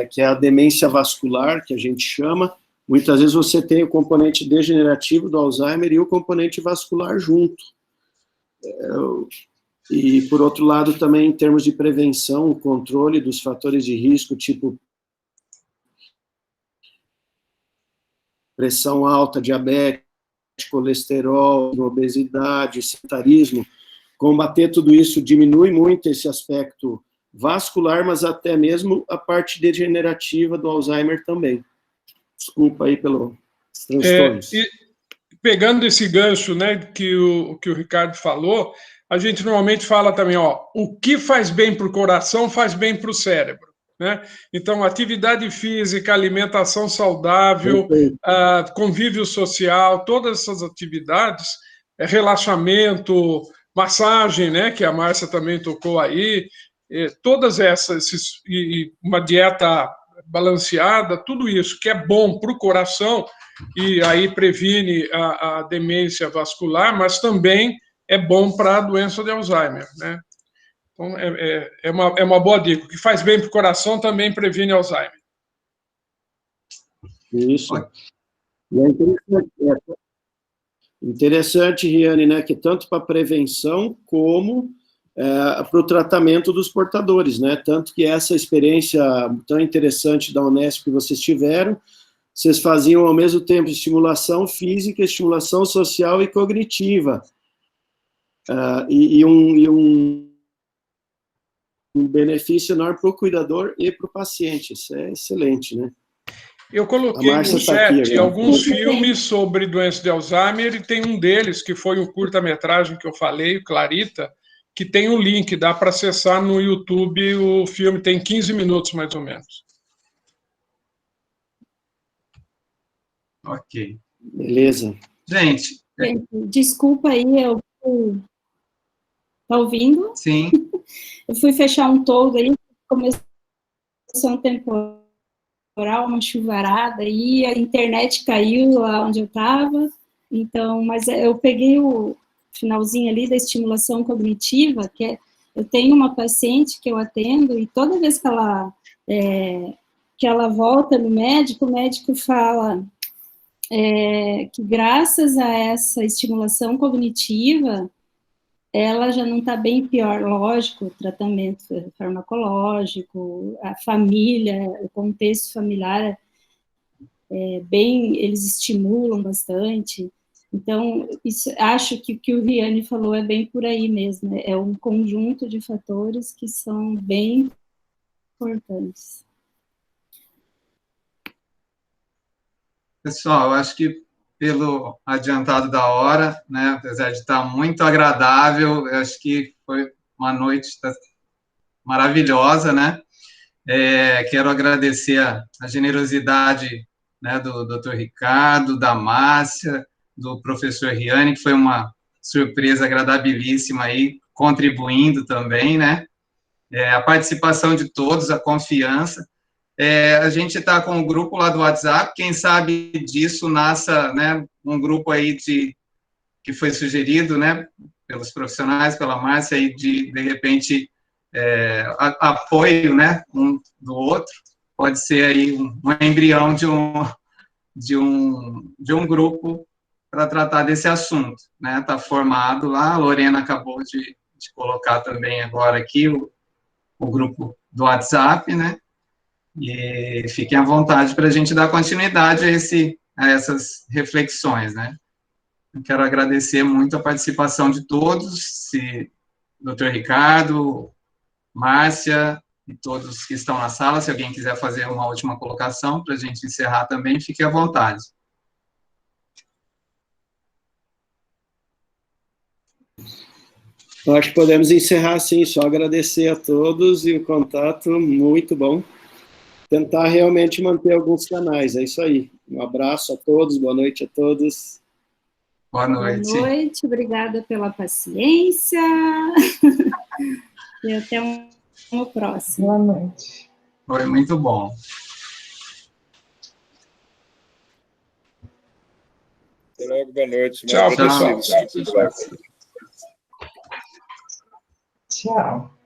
que é a demência vascular, que a gente chama. Muitas vezes você tem o componente degenerativo do Alzheimer e o componente vascular junto. E, por outro lado, também em termos de prevenção, o controle dos fatores de risco, tipo pressão alta, diabetes, colesterol, obesidade, sedentarismo, combater tudo isso diminui muito esse aspecto vascular, mas até mesmo a parte degenerativa do Alzheimer também. Desculpa aí pelos transtornos. E pegando esse gancho, né, que o Ricardo falou, a gente normalmente fala também, o que faz bem para o coração faz bem para o cérebro, né? Então, atividade física, alimentação saudável, convívio social, todas essas atividades, relaxamento, massagem, né, que a Márcia também tocou aí, todas essas, e uma dieta balanceada, tudo isso que é bom para o coração, e aí previne a demência vascular, mas também é bom para a doença de Alzheimer, né? Então, é uma boa dica. O que faz bem para o coração também previne Alzheimer. Isso. E é interessante, Riane, né, que tanto para prevenção como para o tratamento dos portadores, né? Tanto que essa experiência tão interessante da Unesp que vocês tiveram, vocês faziam ao mesmo tempo estimulação física, estimulação social e cognitiva. E um benefício enorme para o cuidador e para o paciente. Isso é excelente, né? Eu coloquei no chat tá alguns filmes sobre doença de Alzheimer, e tem um deles, que foi um curta-metragem que eu falei, Clarita, que tem um link, dá para acessar no YouTube, o filme tem 15 minutos, mais ou menos. Ok. Beleza. Gente... Desculpa aí, tá ouvindo? Sim. Eu fui fechar um toldo aí, começou um temporal, uma chuvarada, e a internet caiu lá onde eu estava, então, mas eu peguei o finalzinho ali da estimulação cognitiva, eu tenho uma paciente que eu atendo, e toda vez que ela volta no médico, o médico fala que graças a essa estimulação cognitiva, ela já não está bem pior, lógico, o tratamento farmacológico, a família, o contexto familiar, eles estimulam bastante. Então, acho que o que o Riane falou é bem por aí mesmo, é um conjunto de fatores que são bem importantes. Pessoal, eu acho que pelo adiantado da hora, né, apesar de estar muito agradável, eu acho que foi uma noite maravilhosa, né? Quero agradecer a generosidade, né, do Dr. Ricardo, da Márcia, do professor Riane, que foi uma surpresa agradabilíssima aí, contribuindo também, né? A participação de todos, a confiança. A gente está com um grupo lá do WhatsApp, quem sabe disso nasça, né, um grupo aí que foi sugerido, né, pelos profissionais, pela Márcia, aí de repente, apoio, né, um do outro, pode ser aí um embrião de um grupo para tratar desse assunto, né, está formado lá, a Lorena acabou de colocar também agora aqui o grupo do WhatsApp, né, e fiquem à vontade para a gente dar continuidade a essas reflexões, né. Eu quero agradecer muito a participação de todos, Dr. Ricardo, Márcia e todos que estão na sala, se alguém quiser fazer uma última colocação para a gente encerrar também, fique à vontade. Eu acho que podemos encerrar, sim, só agradecer a todos e o contato, muito bom. Tentar realmente manter alguns canais, é isso aí. Um abraço a todos, boa noite a todos. Boa noite. Boa noite, obrigada pela paciência. E até uma próxima. Boa noite. Foi muito bom. Até logo, boa noite. Tchau, pessoal. Tchau.